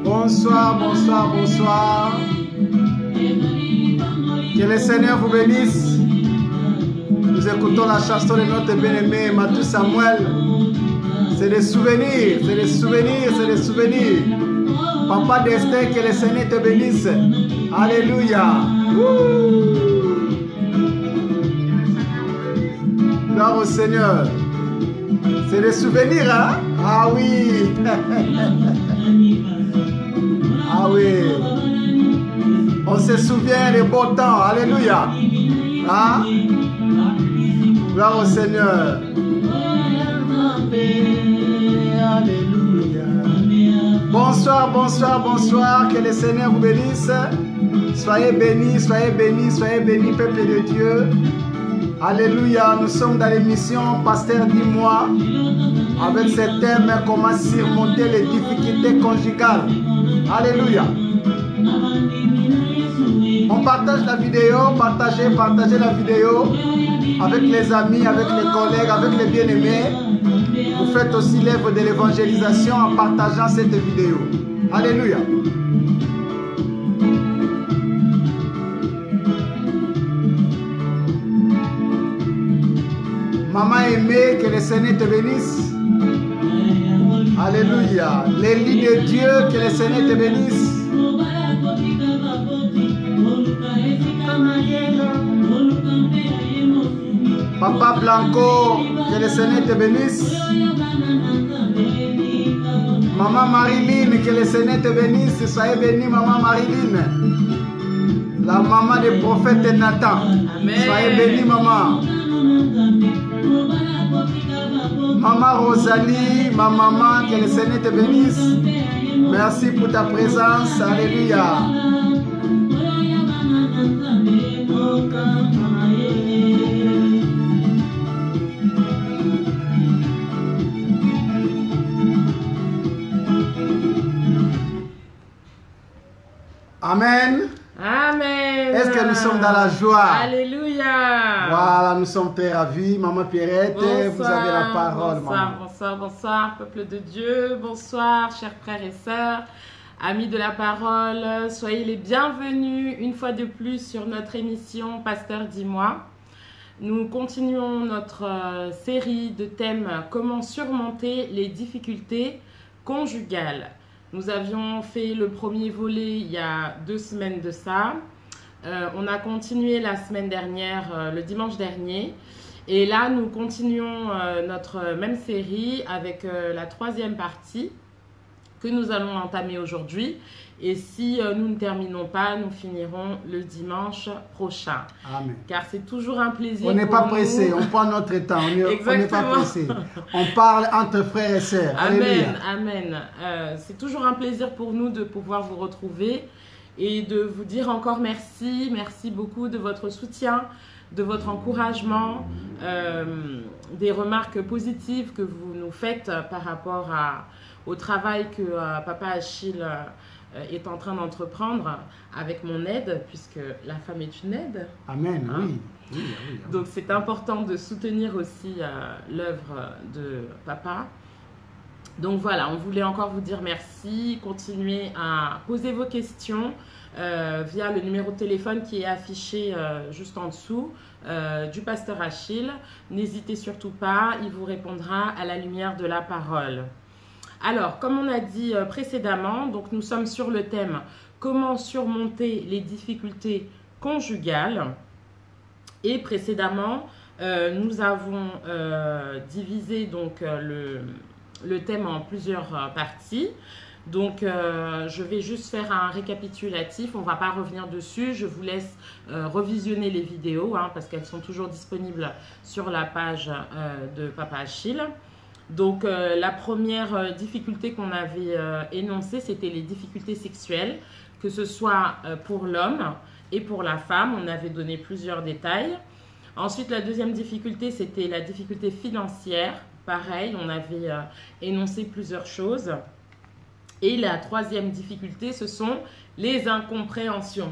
Bonsoir, bonsoir, bonsoir. Que le Seigneur vous bénisse. Nous écoutons la chanson de notre bien-aimé Matou Samuel. C'est des souvenirs, c'est des souvenirs, c'est des souvenirs. Papa Destin, que le Seigneur te bénisse. Alléluia. Gloire au Seigneur. C'est des souvenirs, hein? Ah oui. Ah oui. On se souvient des beaux temps. Alléluia. Hein? Gloire au Seigneur. Alléluia. Bonsoir, bonsoir, bonsoir. Que le Seigneur vous bénisse. Soyez bénis, soyez bénis, soyez bénis, peuple de Dieu. Alléluia. Nous sommes dans l'émission Pasteur dis-moi avec ce thème comment surmonter les difficultés conjugales. Alléluia. On partage la vidéo, partagez la vidéo avec les amis, avec les collègues, avec les bien-aimés. Vous faites aussi l'œuvre de l'évangélisation en partageant cette vidéo. Alléluia. Maman aimée, que le Seigneur te bénisse. Alléluia. L'élie de Dieu, que le Seigneur te bénisse. Papa Blanco, que le Seigneur te bénisse. Maman Marilyn, que le Seigneur te bénisse. Soyez bénie, Maman Marilyn. La maman du prophète Nathan. Amen. Soyez bénie, maman. Maman Rosalie, ma maman, que le Seigneur te bénisse. Merci pour ta présence. Alléluia. Amen. Amen. Est-ce que nous sommes dans la joie? Alléluia. Voilà, nous sommes très ravis. Maman Pierrette, bonsoir, vous avez la parole. Bonsoir, maman. Bonsoir, bonsoir, peuple de Dieu. Bonsoir, chers frères et sœurs, amis de la parole. Soyez les bienvenus une fois de plus sur notre émission Pasteur dis-moi. Nous continuons notre série de thèmes comment surmonter les difficultés conjugales. Nous avions fait le premier volet il y a 2 semaines de ça. On a continué la semaine dernière, le dimanche dernier. Et là, nous continuons notre même série avec la 3e partie que nous allons entamer aujourd'hui. Et si nous ne terminons pas, nous finirons le dimanche prochain. Amen. Car c'est toujours un plaisir. On n'est pas pressé, on prend notre temps. On n'est pas pressé. On parle entre frères et sœurs. Amen, Alléluia. amen. C'est toujours un plaisir pour nous de pouvoir vous retrouver et de vous dire encore merci. Merci beaucoup de votre soutien, de votre encouragement, des remarques positives que vous nous faites par rapport au travail que Papa Achille est en train d'entreprendre avec mon aide, puisque la femme est une aide. Amen, Hein? oui. Oui, oui. Donc c'est important de soutenir aussi l'œuvre de Papa. Donc voilà, on voulait encore vous dire merci. Continuez à poser vos questions via le numéro de téléphone qui est affiché juste en dessous du pasteur Achille. N'hésitez surtout pas, il vous répondra à la lumière de la parole. Alors, comme on a dit précédemment, donc nous sommes sur le thème « Comment surmonter les difficultés conjugales ?» Et précédemment, nous avons divisé donc, le thème en plusieurs parties. Donc, je vais juste faire un récapitulatif. On ne va pas revenir dessus. Je vous laisse revisionner les vidéos hein, parce qu'elles sont toujours disponibles sur la page de Papa Achille. Donc, la première difficulté qu'on avait énoncée, c'était les difficultés sexuelles, que ce soit pour l'homme et pour la femme. On avait donné plusieurs détails. Ensuite, la deuxième difficulté, c'était la difficulté financière. Pareil, on avait énoncé plusieurs choses. Et la troisième difficulté, ce sont les incompréhensions.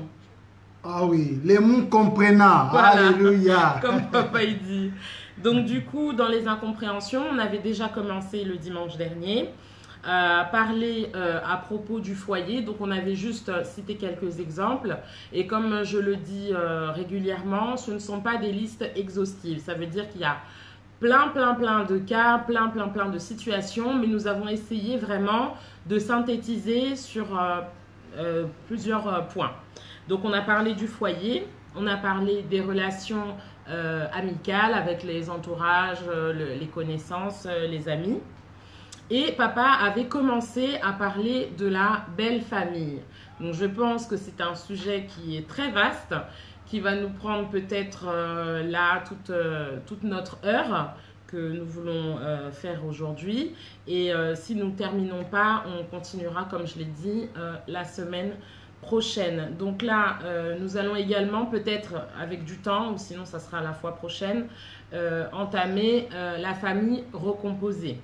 Ah oui, les mots comprenants. Voilà. Alléluia. Comme papa il dit. Donc du coup, dans les incompréhensions, on avait déjà commencé le dimanche dernier à parler à propos du foyer. Donc on avait juste cité quelques exemples. Et comme je le dis régulièrement, ce ne sont pas des listes exhaustives. Ça veut dire qu'il y a plein de cas, plein de situations. Mais nous avons essayé vraiment de synthétiser sur plusieurs points. Donc on a parlé du foyer, on a parlé des relations amicales avec les entourages, les connaissances, les amis. Et papa avait commencé à parler de la belle famille. Donc je pense que c'est un sujet qui est très vaste, qui va nous prendre peut-être là toute notre heure que nous voulons faire aujourd'hui. Et si nous ne terminons pas, on continuera, comme je l'ai dit, la semaine prochaine. Donc là, nous allons également, peut-être avec du temps, ou sinon ça sera la fois prochaine, entamer la famille recomposée.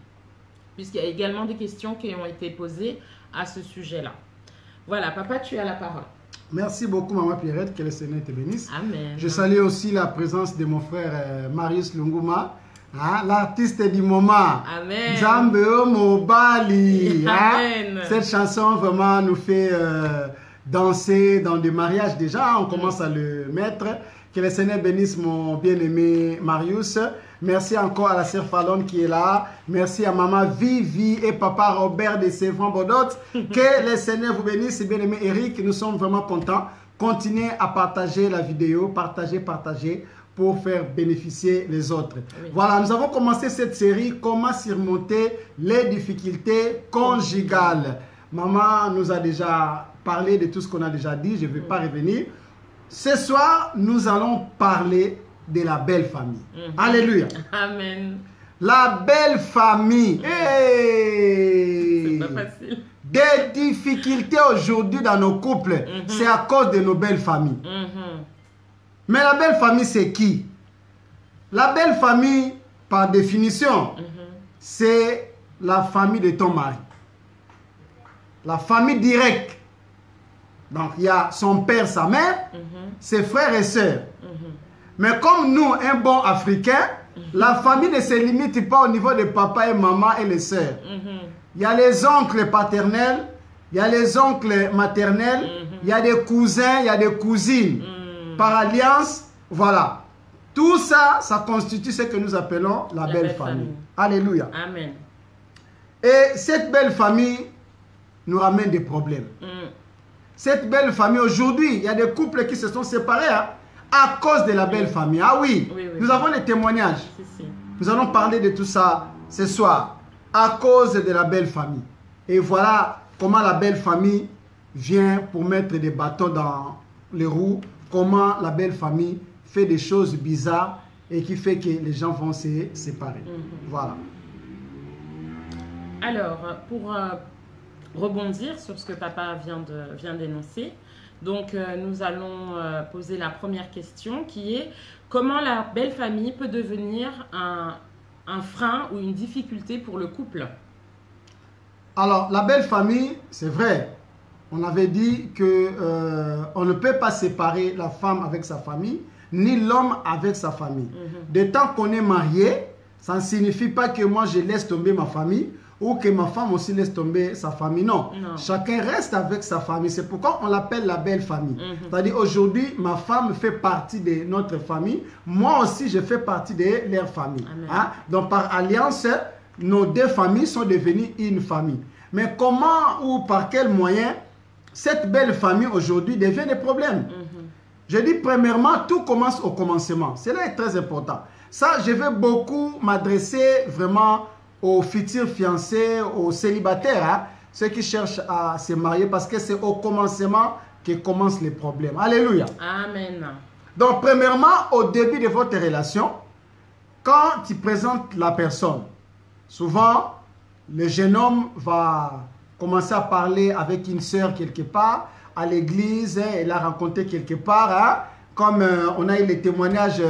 Puisqu'il y a également des questions qui ont été posées à ce sujet-là. Voilà, papa, tu as la parole. Merci beaucoup, Maman Pierrette, que le Seigneur te bénisse. Amen. Je salue aussi la présence de mon frère Marius Lunguma, hein, l'artiste du moment. Amen. Zambeo Mobali. Amen. Cette chanson vraiment nous fait danser dans des mariages déjà. On commence à le mettre. Que le Seigneur bénisse mon bien-aimé Marius. Merci encore à la sœur Fallon qui est là. Merci à maman Vivi et papa Robert de Sévran-Bodot. Que le Seigneur vous bénisse. Bien-aimé Eric, nous sommes vraiment contents. Continuez à partager la vidéo. Partagez pour faire bénéficier les autres. Oui. Voilà, nous avons commencé cette série. Comment surmonter les difficultés conjugales. Maman nous a déjà parlé de tout ce qu'on a déjà dit. Je ne vais pas revenir. Ce soir, nous allons parler de la belle famille. Alléluia. Amen. La belle famille. Hey. C'est pas facile. Des difficultés aujourd'hui dans nos couples, c'est à cause de nos belles familles. Mais la belle famille, c'est qui? La belle famille, par définition, c'est la famille de ton mari. La famille directe. Donc, il y a son père, sa mère, ses frères et sœurs. Mais comme nous, un bon Africain, la famille ne se limite pas au niveau de papa et maman et les sœurs. Il y a les oncles paternels, il y a les oncles maternels, il y a des cousins, il y a des cousines. Par alliance, voilà. Tout ça, ça constitue ce que nous appelons la belle famille. Alléluia. Amen. Et cette belle famille nous ramène des problèmes. Cette belle famille, aujourd'hui, il y a des couples qui se sont séparés à cause de la belle famille. Ah oui, nous avons des témoignages. Nous allons parler de tout ça ce soir, à cause de la belle famille. Et voilà comment la belle famille vient pour mettre des bâtons dans les roues, comment la belle famille fait des choses bizarres et qui fait que les gens vont se séparer. Voilà. Alors, pour rebondir sur ce que papa vient d'énoncer. Donc, nous allons poser la première question qui est comment la belle famille peut devenir un frein ou une difficulté pour le couple? Alors, la belle famille, c'est vrai. On avait dit que on ne peut pas séparer la femme avec sa famille, ni l'homme avec sa famille. Dès tant qu'on est marié, ça ne signifie pas que moi je laisse tomber ma famille ou que ma femme aussi laisse tomber sa famille. Non. Chacun reste avec sa famille. C'est pourquoi on l'appelle la belle famille. C'est-à-dire aujourd'hui, ma femme fait partie de notre famille. Moi aussi, je fais partie de leur famille. Hein? Donc par alliance, nos deux familles sont devenues une famille. Mais comment ou par quel moyen cette belle famille aujourd'hui devient des problèmes? Je dis premièrement, tout commence au commencement. Cela est très important. Ça, je vais beaucoup m'adresser vraiment aux futurs fiancés, aux célibataires, hein, ceux qui cherchent à se marier, parce que c'est au commencement que commencent les problèmes. Alléluia. Amen. Donc, premièrement, au début de votre relation, quand tu présentes la personne, souvent, le jeune homme va commencer à parler avec une sœur quelque part, à l'église, hein, il l'a rencontré quelque part, hein, comme on a eu les témoignages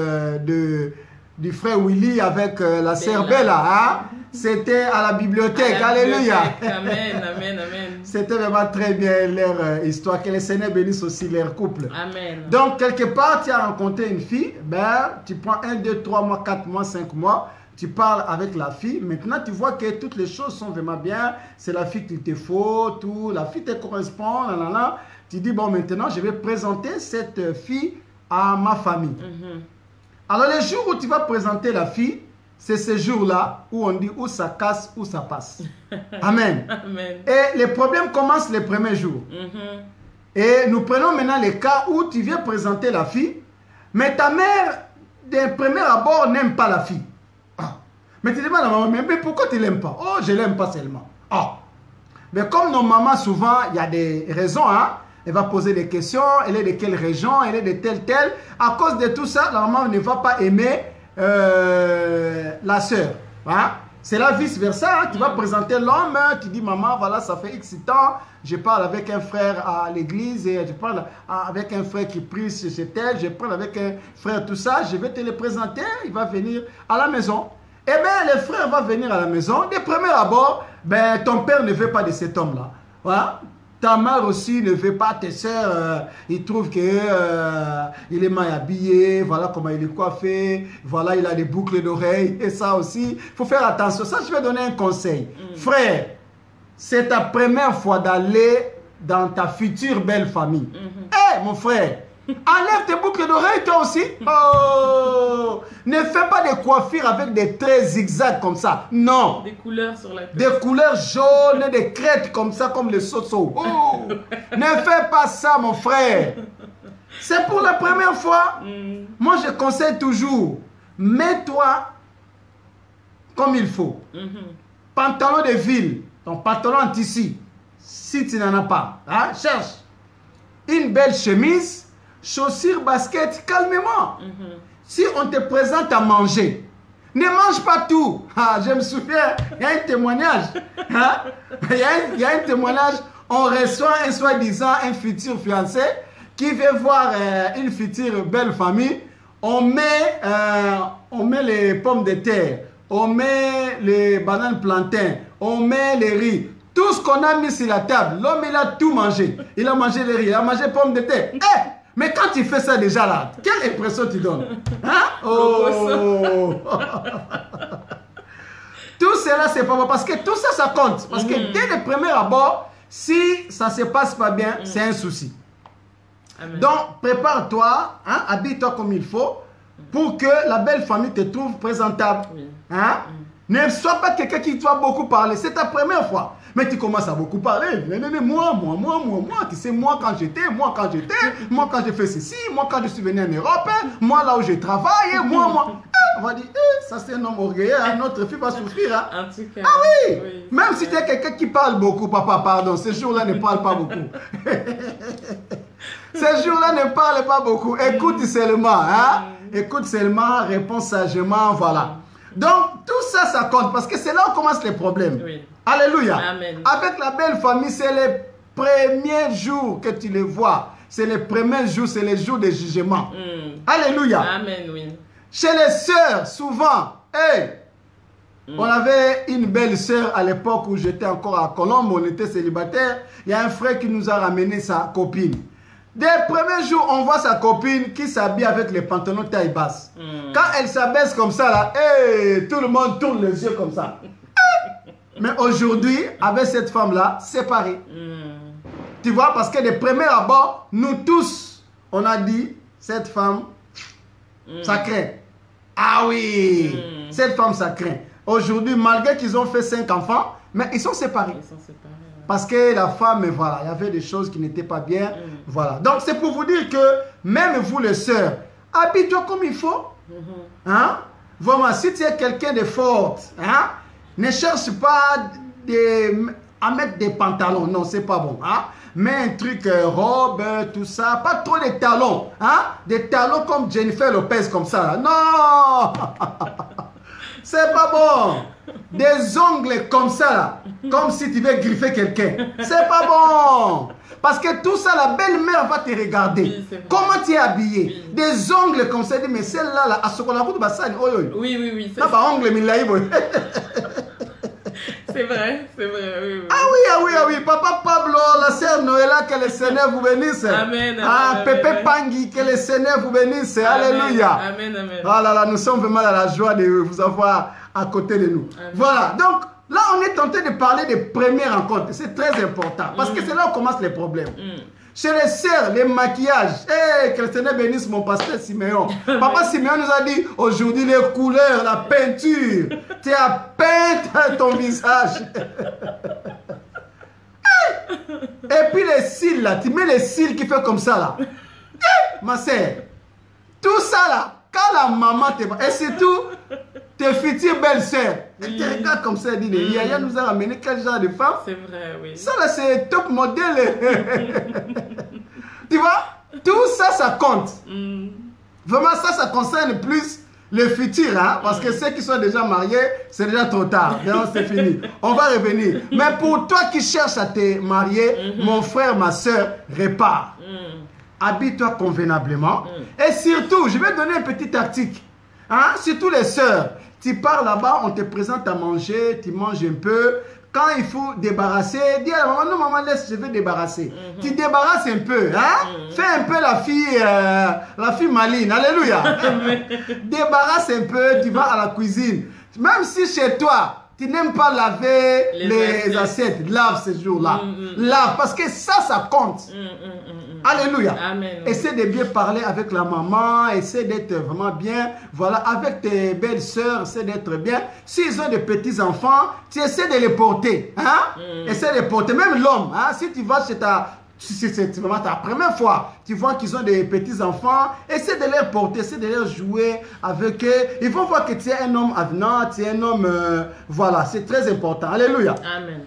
du frère Willy avec la sœur Bella, hein. C'était à la bibliothèque. Alléluia. Amen, amen, amen. C'était vraiment très bien leur histoire. Que les Seigneur bénisse aussi leur couple. Amen. Donc, quelque part, tu as rencontré une fille, ben, tu prends 1, 2, 3 mois, 4 mois, 5 mois, tu parles avec la fille. Maintenant, tu vois que toutes les choses sont vraiment bien. C'est la fille qu'il te faut, tout. La fille te correspond, nanana. Tu dis, bon, maintenant, je vais présenter cette fille à ma famille. Alors, les jours où tu vas présenter la fille, c'est ce jour-là où on dit où ça casse, où ça passe. Amen. Amen. Et les problèmes commencent les premiers jours. Et nous prenons maintenant les cas où tu viens présenter la fille, mais ta mère, d'un premier abord, n'aime pas la fille. Ah. Mais tu demandes à maman, mais pourquoi tu ne l'aimes pas? Oh, je ne l'aime pas seulement. Ah. Mais comme nos mamans, souvent, il y a des raisons, hein? Elle va poser des questions, elle est de quelle région, elle est de telle. À cause de tout ça, la maman ne va pas aimer la soeur. Hein? C'est la vice-versa. Hein? Tu vas présenter l'homme, hein? Tu dis, maman, voilà, ça fait X temps, je parle avec un frère à l'église, et je parle avec un frère qui prie chez tel, je parle avec un frère, tout ça, je vais te le présenter, il va venir à la maison. Eh bien, le frère va venir à la maison. De premier abord, ben, ton père ne veut pas de cet homme-là. Voilà. Ta mère aussi ne veut pas, tes soeurs, il trouve que il est mal habillé, voilà comment il est coiffé, voilà, il a des boucles d'oreilles, et ça aussi, il faut faire attention. Ça, je vais donner un conseil. Frère, c'est ta première fois d'aller dans ta future belle famille. Hé, mon frère, enlève tes boucles d'oreilles, toi aussi. Oh, ne fais pas des coiffures avec des traits zigzags comme ça. Non. Des couleurs sur la tête. Des couleurs jaunes, des crêtes comme ça, comme le soso. Oh, ne fais pas ça, mon frère. C'est pour la première fois. Moi, je conseille toujours, mets-toi comme il faut. Pantalon de ville, ton pantalon en tissu, si tu n'en as pas. Hein? Cherche une belle chemise, chaussures, baskets, calmement. Si on te présente à manger, ne mange pas tout. Ah, je me souviens, il y a un témoignage. Hein? Il y a un témoignage. On reçoit un soi-disant un futur fiancé qui veut voir une future belle famille. On met les pommes de terre, on met les bananes plantains, on met les riz. Tout ce qu'on a mis sur la table, l'homme il a tout mangé. Il a mangé les riz, il a mangé pommes de terre. Hey! Mais quand tu fais ça déjà là, quelle impression tu donnes? Hein? Oh! Tout cela, c'est pas bon. Parce que tout ça, ça compte. Parce que dès le premier abord, si ça ne se passe pas bien, c'est un souci. Amen. Donc, prépare-toi, hein, habille-toi comme il faut pour que la belle famille te trouve présentable. Hein? Ne sois pas quelqu'un qui doit beaucoup parler. C'est ta première fois. Mais tu commences à beaucoup parler. Moi, tu sais, moi quand j'ai fait ceci, moi quand je suis venu en Europe, moi là où je travaille, moi. On va dire, ça c'est un homme orgueilleux, hein, notre fille va souffrir. Hein. En tout cas, ah oui, même si tu es quelqu'un qui parle beaucoup, papa, pardon, ce jour-là ne parle pas beaucoup. Ce jour-là ne parle pas beaucoup. Écoute seulement, hein. Écoute seulement, réponds sagement, voilà. Donc, tout ça, ça compte parce que c'est là où commencent les problèmes. Oui. Alléluia. Amen. Avec la belle famille, c'est les premiers jours que tu les vois. C'est les premiers jours, c'est les jours de jugement. Alléluia. Amen, oui. Chez les sœurs, souvent, on avait une belle sœur à l'époque où j'étais encore à Colombe, on était célibataire. Il y a un frère qui nous a ramené sa copine. Dès le premier jour, on voit sa copine qui s'habille avec les pantalons taille basse. Quand elle s'abaisse comme ça, là, tout le monde tourne les yeux comme ça. Mais aujourd'hui, avec cette femme-là, séparée. Tu vois, parce que de premier abord, nous tous, on a dit, cette femme, ça craint. Ah oui, cette femme, ça craint. Aujourd'hui, malgré qu'ils ont fait 5 enfants, mais ils sont séparés. Ils sont séparés. Parce que la femme, voilà, il y avait des choses qui n'étaient pas bien. Voilà. Donc, c'est pour vous dire que, même vous les sœurs, habille-toi comme il faut. Hein? Vraiment, si tu es quelqu'un de fort, hein? Ne cherche pas à mettre des pantalons. Non, c'est pas bon. Hein? Mets un truc, robe, tout ça. Pas trop de talons. Hein? Des talons comme Jennifer Lopez, comme ça. Là. Non! C'est pas bon. Des ongles comme ça, là. Comme si tu veux griffer quelqu'un. C'est pas bon. Parce que tout ça, la belle-mère va te regarder. Oui, comment tu es habillé. Oui. Des ongles comme ça. Mais celle-là, là, à ce qu'on a vu de Bassani. Oui. C'est pas ongle, mais là, C'est vrai, oui, oui. Ah oui, Papa Pablo, la sœur Noëlla, que le Seigneur vous bénisse. Amen. Pépé Pangui, que le Seigneur vous bénisse. Alléluia. Amen. Ah là là, nous sommes vraiment à la joie de vous avoir à côté de nous. Amen. Voilà, donc là on est tenté de parler des premières rencontres. C'est très important parce que c'est là où commencent les problèmes. Chez les sœurs, les maquillages. Que le Seigneur bénisse mon pasteur Siméon. Papa Siméon nous a dit aujourd'hui les couleurs, la peinture. Tu as peint ton visage. Et puis les cils là, tu mets les cils qui fait comme ça là. Ma sœur, tout ça là, quand la maman te voit, et surtout tes futures belles-sœurs, elles te regardent comme ça et disent, Yaya nous a ramené quel genre de femme? C'est vrai, oui. Ça là c'est top modèle. Tu vois, tout ça, ça compte. Vraiment ça concerne plus le futur, hein, parce que ceux qui sont déjà mariés, c'est déjà trop tard. C'est fini. On va revenir. Mais pour toi qui cherches à te marier, mon frère, ma soeur, répare. Habille-toi convenablement. Et surtout, je vais donner un petit tactique. Hein, surtout les sœurs. Tu pars là-bas, on te présente à manger, tu manges un peu. Quand il faut débarrasser, dis à la maman, non maman, laisse, je vais débarrasser. Tu débarrasses un peu, hein? Fais un peu la fille maline, alléluia. Débarrasse un peu, tu vas à la cuisine. Même si chez toi, tu n'aimes pas laver les assiettes, lave ce jour-là. Lave, parce que ça compte. Alléluia. Amen. Essaie de bien parler avec la maman, essaie d'être vraiment bien. Voilà, avec tes belles sœurs, essaie d'être bien. S'ils ont des petits-enfants, tu essaies de les porter. Hein? Essaie de les porter. Même l'homme, hein? Si tu vas chez c'est vraiment ta première fois, tu vois qu'ils ont des petits-enfants, essaie de les porter, essaie de les jouer avec eux. Ils vont voir que tu es un homme avenant, tu es un homme... voilà, c'est très important. Alléluia. Amen.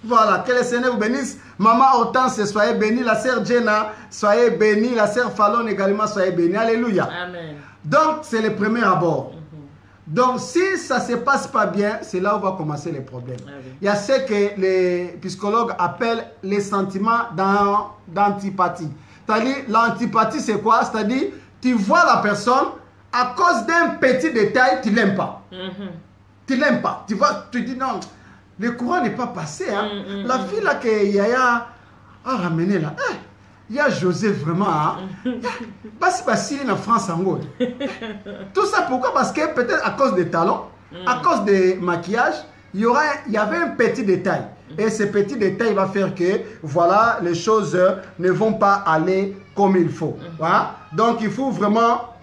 Voilà, que le Seigneur vous bénisse. Maman Hortense, soyez bénie. La sœur Jenna, soyez bénie. La sœur Fallon également, soyez bénie. Alléluia. Amen. Donc, c'est le premier abord. Donc, si ça ne se passe pas bien, c'est là où va commencer les problèmes. Il y a ce que les psychologues appellent les sentiments d'antipathie. C'est-à-dire, l'antipathie, c'est quoi? C'est-à-dire, tu vois la personne, à cause d'un petit détail, tu ne l'aimes pas. Tu ne l'aimes pas. Tu vois, tu dis non. Le courant n'est pas passé. Hein. La fille là que Yaya a ramenée là, il y a Joseph vraiment. Hein. Parce qu'il est en France en gros. Tout ça pourquoi? Parce que peut-être à cause des talons, à cause des maquillages, il y avait un petit détail. Et ce petit détail va faire que voilà, les choses ne vont pas aller comme il faut. Hein. Donc il faut vraiment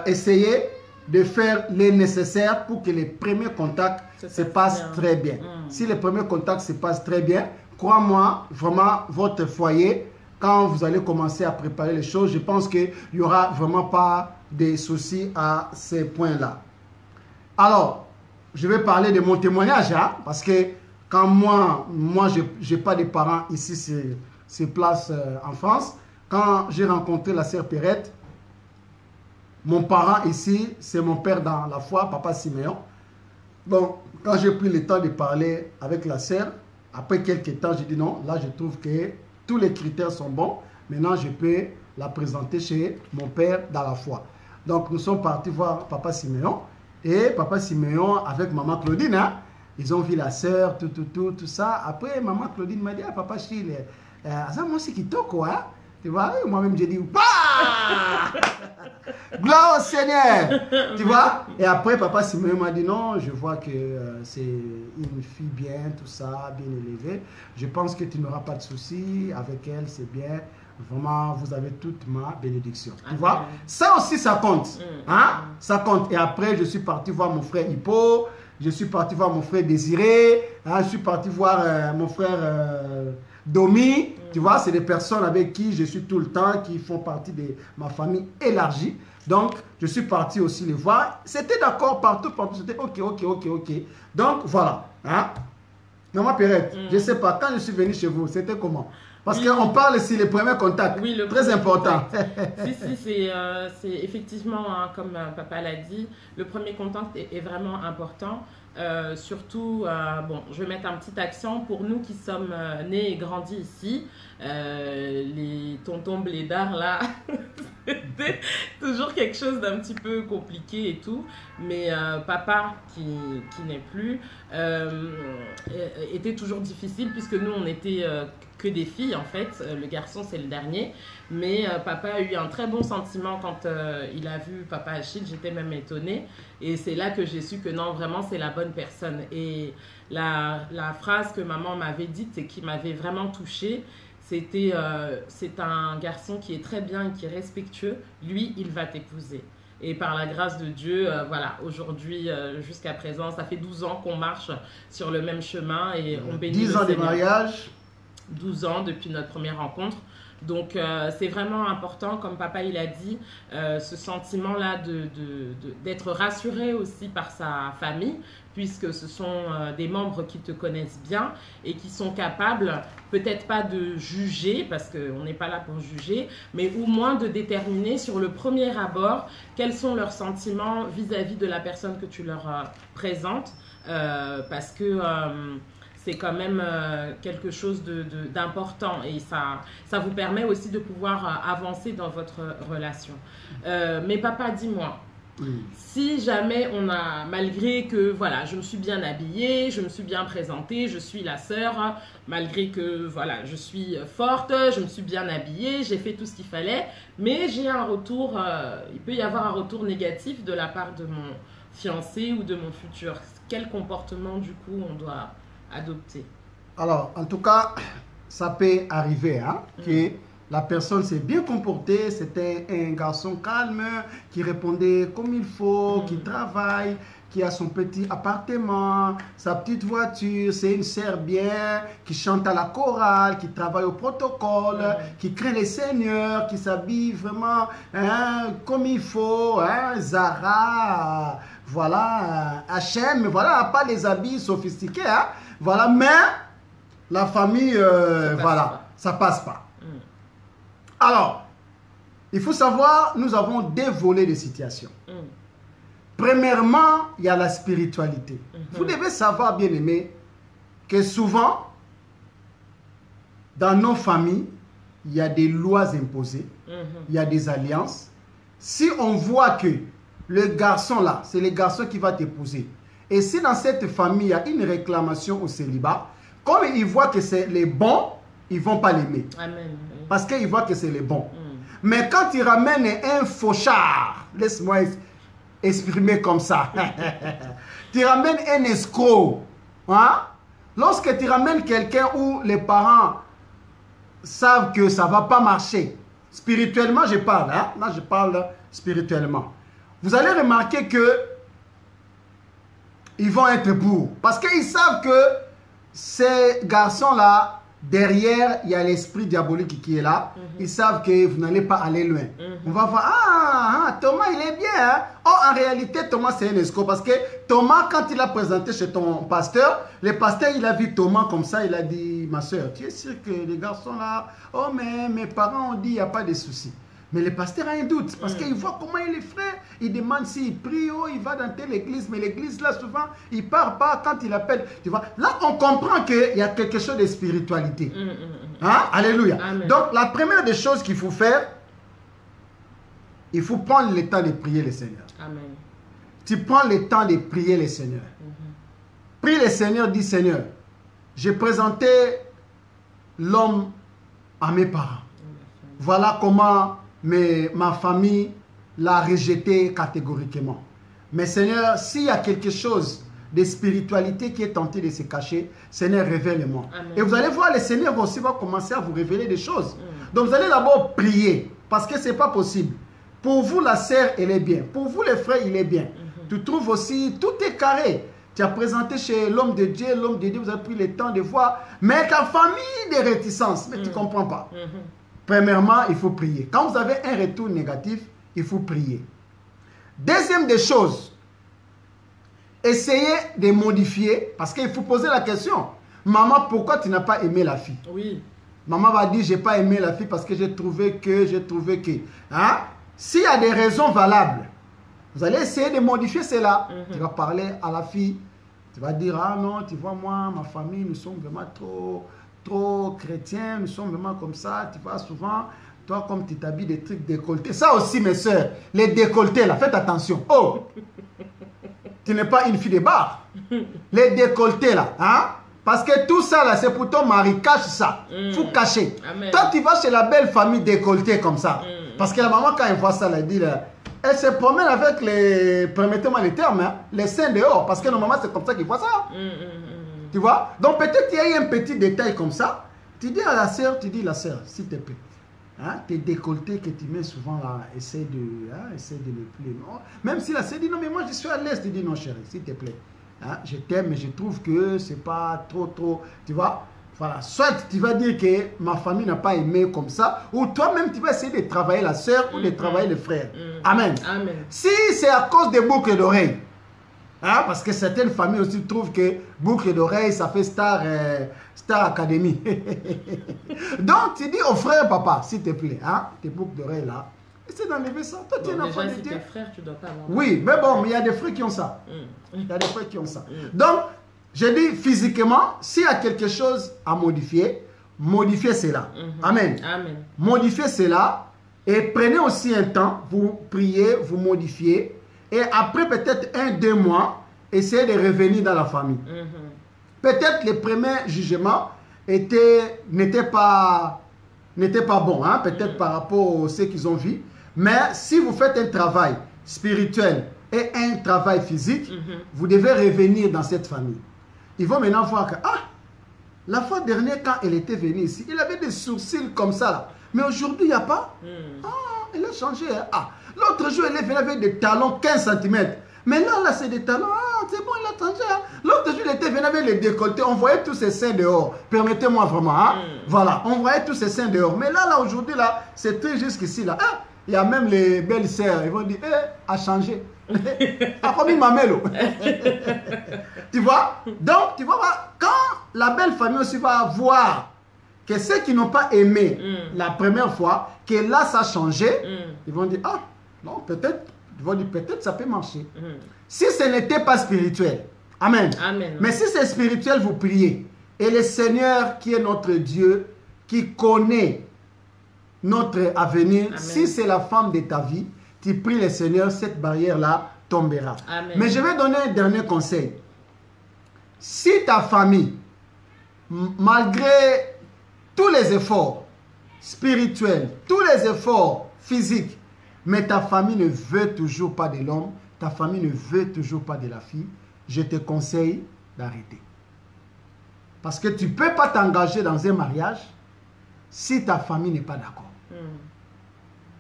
essayer de faire le nécessaire pour que les premiers contacts se passent très bien. Si les premiers contacts se passent très bien, crois-moi, vraiment, votre foyer, quand vous allez commencer à préparer les choses, je pense qu'il n'y aura vraiment pas de soucis à ces points-là. Alors, je vais parler de mon témoignage, hein, parce que quand moi je n'ai pas de parents ici sur place en France, quand j'ai rencontré la sœur Perrette, mon parent ici, c'est mon père dans la foi, Papa Siméon. Donc, quand j'ai pris le temps de parler avec la sœur, après quelques temps, j'ai dit non, là je trouve que tous les critères sont bons. Maintenant, je peux la présenter chez mon père dans la foi. Donc, nous sommes partis voir Papa Siméon. Et Papa Siméon avec Maman Claudine, hein, ils ont vu la sœur, tout ça. Après, Maman Claudine m'a dit, ah, Papa Chile, ça moi aussi qui toque, hein. Tu vois, moi-même j'ai dit, bah! Gloire au Seigneur! Tu vois? Et après, Papa Siméon m'a dit, non, je vois que c'est une fille bien, tout ça, bien élevée. Je pense que tu n'auras pas de soucis avec elle, c'est bien. Vraiment, vous avez toute ma bénédiction. Tu vois? Ça aussi, ça compte. Hein? Ça compte. Et après, je suis parti voir mon frère Hippo. Je suis parti voir mon frère Désiré. Hein? Je suis parti voir mon frère Domi. Tu vois, c'est des personnes avec qui je suis tout le temps, qui font partie de ma famille élargie. Donc, je suis parti aussi les voir. C'était d'accord partout. C'était ok. Donc, voilà. Hein? Maman Perrette, je ne sais pas, quand je suis venu chez vous, c'était comment? Parce qu'on parle ici les premiers contacts, oui, très important. Si, c'est effectivement, hein, comme papa l'a dit, le premier contact est vraiment important. Surtout, bon, je vais mettre un petit accent pour nous qui sommes nés et grandis ici. Les tontons blédards là, C'était toujours quelque chose d'un petit peu compliqué et tout. Mais papa, qui n'est plus, était toujours difficile puisque nous, on était que des filles en fait. Le garçon, c'est le dernier. Mais papa a eu un très bon sentiment quand il a vu papa Achille. J'étais même étonnée. Et c'est là que j'ai su que non, vraiment, c'est la bonne personne. Et la phrase que maman m'avait dite et qui m'avait vraiment touchée, c'était c'est un garçon qui est très bien et qui est respectueux. Lui, il va t'épouser. Et par la grâce de Dieu, voilà, aujourd'hui, jusqu'à présent, ça fait 12 ans qu'on marche sur le même chemin et on bénit 10 ans de mariage. 12 ans depuis notre première rencontre. Donc, c'est vraiment important, comme papa il a dit, ce sentiment-là d'être rassuré aussi par sa famille, puisque ce sont des membres qui te connaissent bien et qui sont capables, peut-être pas de juger, parce qu'on n'est pas là pour juger, mais au moins de déterminer sur le premier abord quels sont leurs sentiments vis-à-vis de la personne que tu leur présentes, parce que c'est quand même quelque chose d'important et ça vous permet aussi de pouvoir avancer dans votre relation. Mais papa, dis-moi, si jamais on a, malgré que voilà, je me suis bien habillée, je me suis bien présentée, je suis la sœur, malgré que voilà, je suis forte, je me suis bien habillée, j'ai fait tout ce qu'il fallait, mais j'ai un retour, il peut y avoir un retour négatif de la part de mon fiancé ou de mon futur. Quel comportement du coup on doit adopter? Alors, en tout cas, ça peut arriver, hein, que la personne s'est bien comportée, c'était un garçon calme, qui répondait comme il faut, qui travaille, qui a son petit appartement, sa petite voiture, c'est une sœur bien, qui chante à la chorale, qui travaille au protocole, qui craint les seigneurs, qui s'habille vraiment hein, comme il faut, hein, Zara, voilà, H&M, voilà, pas les habits sophistiqués, hein, voilà, mais la famille, voilà, ça passe pas. Alors, il faut savoir, nous avons deux volets de situation. Premièrement, il y a la spiritualité. Vous devez savoir, bien aimé, que souvent, dans nos familles, il y a des lois imposées, il y a des alliances. Si on voit que le garçon là, c'est le garçon qui va t'épouser, et si dans cette famille, il y a une réclamation au célibat, comme ils voient que c'est les bons, ils ne vont pas l'aimer. Parce qu'ils voient que c'est les bons. Mais quand ils ramènent un fauchard, laisse-moi exprimer comme ça, tu ramènes un escroc, hein? Lorsque tu ramènes quelqu'un où les parents savent que ça ne va pas marcher, spirituellement je parle, hein? Là je parle spirituellement, vous allez remarquer que ils vont être bourgs. Parce qu'ils savent que ces garçons-là, derrière, il y a l'esprit diabolique qui est là. Ils savent que vous n'allez pas aller loin. On va voir, Thomas, il est bien. Hein? Oh, en réalité, Thomas, c'est un escroc. Parce que Thomas, quand il a présenté chez ton pasteur, le pasteur, il a vu Thomas comme ça. Il a dit, ma soeur, tu es sûr que les garçons là, oh, mais mes parents ont dit, il n'y a pas de souci. Mais le pasteur a un doute, parce qu'il voit comment il est frère. Il demande s'il prie, oh, il va dans telle église. Mais l'église, là, souvent, il ne part pas quand il appelle. Tu vois, là, on comprend qu'il y a quelque chose de spiritualité. Hein? Alléluia. Amen. Donc, la première des choses qu'il faut faire, il faut prendre le temps de prier le Seigneur. Amen. Tu prends le temps de prier le Seigneur. Prie le Seigneur, dis Seigneur, j'ai présenté l'homme à mes parents. Voilà comment ma famille l'a rejeté catégoriquement. Mais Seigneur, s'il y a quelque chose de spiritualité qui est tenté de se cacher, Seigneur, révèle-moi. Et vous allez voir, le Seigneur aussi va commencer à vous révéler des choses. Donc vous allez d'abord prier, parce que ce n'est pas possible. Pour vous, la sœur, elle est bien. Pour vous, les frères, il est bien. Tu trouves aussi, tout est carré. Tu as présenté chez l'homme de Dieu, vous avez pris le temps de voir. Mais ta famille des réticences, mais tu ne comprends pas. Premièrement, il faut prier. Quand vous avez un retour négatif, il faut prier. Deuxième des choses, essayez de modifier, parce qu'il faut poser la question. Maman, pourquoi tu n'as pas aimé la fille? Oui. Maman va dire, je n'ai pas aimé la fille parce que j'ai trouvé que. Hein? S'il y a des raisons valables, vous allez essayer de modifier cela. Tu vas parler à la fille. Tu vas dire, ah non, tu vois, moi, ma famille, nous sommes vraiment trop chrétiens, nous sommes vraiment comme ça, tu vois, souvent, Toi, comme tu t'habilles des trucs décolletés. Ça aussi, mes soeurs, les décolletés, là, faites attention. Oh, tu n'es pas une fille de bar. Les décolletés, là, hein? Parce que tout ça, là, c'est pour ton mari. Cache ça. Faut cacher. Amen. Toi, tu vas chez la belle famille décolletée comme ça. Parce que la maman, quand elle voit ça, elle dit, là, elle se promène avec les, permettez-moi les termes, hein, les seins dehors. Parce que normalement, c'est comme ça qu'il voit ça. Tu vois? Donc, peut-être qu'il y a eu un petit détail comme ça. Tu dis à la sœur, la sœur, s'il te plaît. Hein, tes décolletés que tu mets souvent là, essaie de les plier. Même si la sœur dit non, mais moi je suis à l'aise, tu dis non, chérie, s'il te plaît. Hein, je t'aime, mais je trouve que c'est pas trop. Tu vois? Voilà. Soit tu vas dire que ma famille n'a pas aimé comme ça, ou toi-même tu vas essayer de travailler la sœur ou de travailler le frère. Amen. Amen. Si c'est à cause des boucles d'oreilles, hein, parce que certaines familles aussi trouvent que boucle d'oreilles, ça fait Star Academy. Donc, tu dis au frère, papa, s'il te plaît, hein, tes boucles d'oreilles là, essaie d'enlever ça. Toi, tu es un enfant de Dieu. Tes frères, tu dois pas avoir. Oui, mais bon, il y a des frères qui ont ça. Il y a des frères qui ont ça. Donc, je dis physiquement, s'il y a quelque chose à modifier, modifiez cela. Amen. Amen. Modifiez cela et prenez aussi un temps, vous priez, vous modifiez. Et après peut-être 1-2 mois, essayez de revenir dans la famille. Peut-être les premiers jugements n'étaient pas bons, hein? Peut-être par rapport à ce qu'ils ont vu. Mais si vous faites un travail spirituel et un travail physique, vous devez revenir dans cette famille. Ils vont maintenant voir que, la fois dernière, quand elle était venue ici, il avait des sourcils comme ça. Là. Mais aujourd'hui, il n'y a pas. Elle a changé. Hein? L'autre jour, elle est venue avec des talons 15 cm. Mais là, c'est des talons. C'est bon, il a changé. Hein? L'autre jour, il était venu avec les décolletés. On voyait tous ces seins dehors. Permettez-moi vraiment. Hein? Voilà, on voyait tous ces seins dehors. Mais là aujourd'hui, là, c'est très jusqu'ici. Là. Il y a même les belles sœurs. Ils vont dire, a changé. A commis mamelo. Tu vois? Donc, tu vois, quand la belle famille aussi va voir que ceux qui n'ont pas aimé la première fois, que là, ça a changé, ils vont dire, non, peut-être, ils vont dire, peut-être ça peut marcher. Si ce n'était pas spirituel, amen. Amen. Mais si c'est spirituel, vous priez. Et le Seigneur, qui est notre Dieu, qui connaît notre avenir, amen. Si c'est la femme de ta vie, tu pries le Seigneur, cette barrière-là tombera. Amen. Mais je vais donner un dernier conseil. Si ta famille, malgré tous les efforts spirituels, tous les efforts physiques, mais ta famille ne veut toujours pas de l'homme, ta famille ne veut toujours pas de la fille, je te conseille d'arrêter. Parce que tu ne peux pas t'engager dans un mariage si ta famille n'est pas d'accord.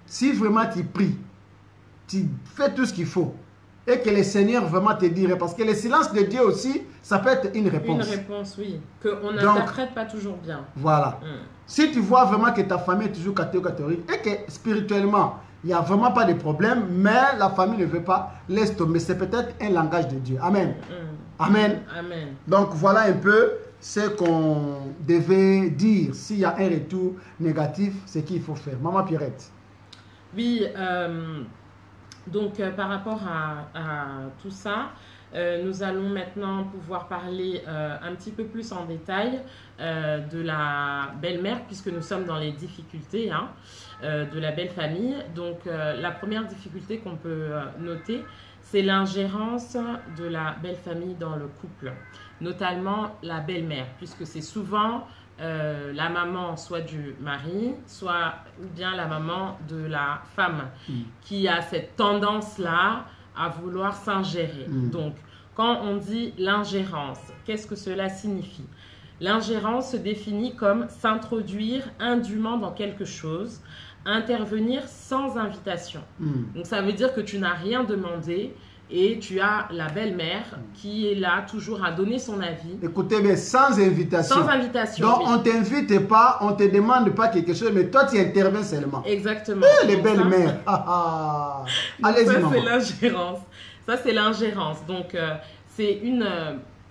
Si vraiment tu pries, tu fais tout ce qu'il faut, et que le Seigneur vraiment te dirait, parce que le silence de Dieu aussi, ça peut être une réponse. Une réponse, oui. Qu'on n'interprète pas toujours bien. Voilà. Si tu vois vraiment que ta famille est toujours catégorique, et que spirituellement, il n'y a vraiment pas de problème, mais la famille ne veut pas, laisse tomber. C'est peut-être un langage de Dieu. Amen. Amen. Amen. Donc voilà un peu ce qu'on devait dire. S'il y a un retour négatif, c'est qu'il faut faire. Maman Pierrette. Oui, donc par rapport à tout ça, nous allons maintenant pouvoir parler un petit peu plus en détail de la belle-mère, puisque nous sommes dans les difficultés de la belle famille. Donc la première difficulté qu'on peut noter, c'est l'ingérence de la belle famille dans le couple, notamment la belle-mère, puisque c'est souvent la maman soit du mari, soit ou bien la maman de la femme qui a cette tendance-là à vouloir s'ingérer. Donc, quand on dit l'ingérence, qu'est-ce que cela signifie? L'ingérence se définit comme s'introduire indûment dans quelque chose, intervenir sans invitation. Donc, ça veut dire que tu n'as rien demandé, et tu as la belle-mère qui est là toujours à donner son avis. Écoutez, mais sans invitation. Sans invitation. Donc, on ne t'invite pas, on ne te demande pas quelque chose, mais toi, tu interviens seulement. Exactement. Les belles-mères. Allez-y, maman. Ça, c'est l'ingérence. Ça, c'est l'ingérence. Donc, c'est une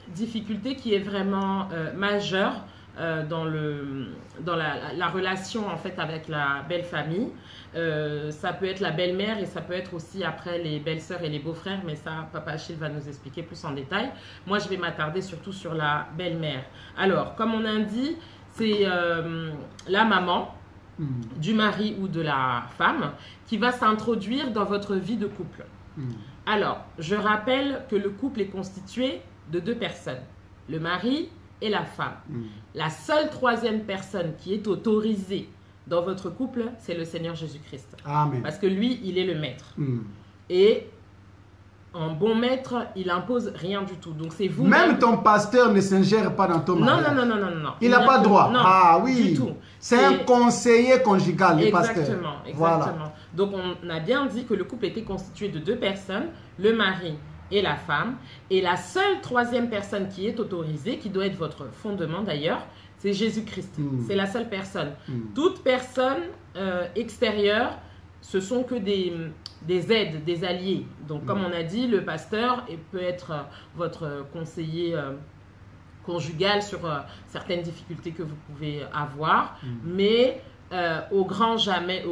difficulté qui est vraiment majeure dans la relation, en fait, avec la belle famille. Ça peut être la belle-mère et ça peut être aussi après les belles-sœurs et les beaux-frères, mais ça, Papa Achille va nous expliquer plus en détail. Moi, je vais m'attarder surtout sur la belle-mère. Alors, comme on a dit, c'est la maman du mari ou de la femme qui va s'introduire dans votre vie de couple. Alors, je rappelle que le couple est constitué de 2 personnes, le mari et la femme. La seule troisième personne qui est autorisée dans votre couple, c'est le Seigneur Jésus-Christ. Amen. Parce que lui, il est le maître. Et en bon maître, il impose rien du tout. Donc c'est vous. Même ton pasteur ne s'ingère pas dans ton mariage. Non. Il n'a pas droit. Non, ah oui. du tout. C'est un conseiller conjugal, le pasteur. Exactement. Voilà. Donc on a bien dit que le couple était constitué de 2 personnes, le mari et la femme. Et la seule troisième personne qui est autorisée, qui doit être votre fondement d'ailleurs, c'est Jésus-Christ. C'est la seule personne. Toute personne extérieure, ce sont que des aides, des alliés. Donc, comme on a dit, le pasteur peut être votre conseiller conjugal sur certaines difficultés que vous pouvez avoir. Mais au grand jamais,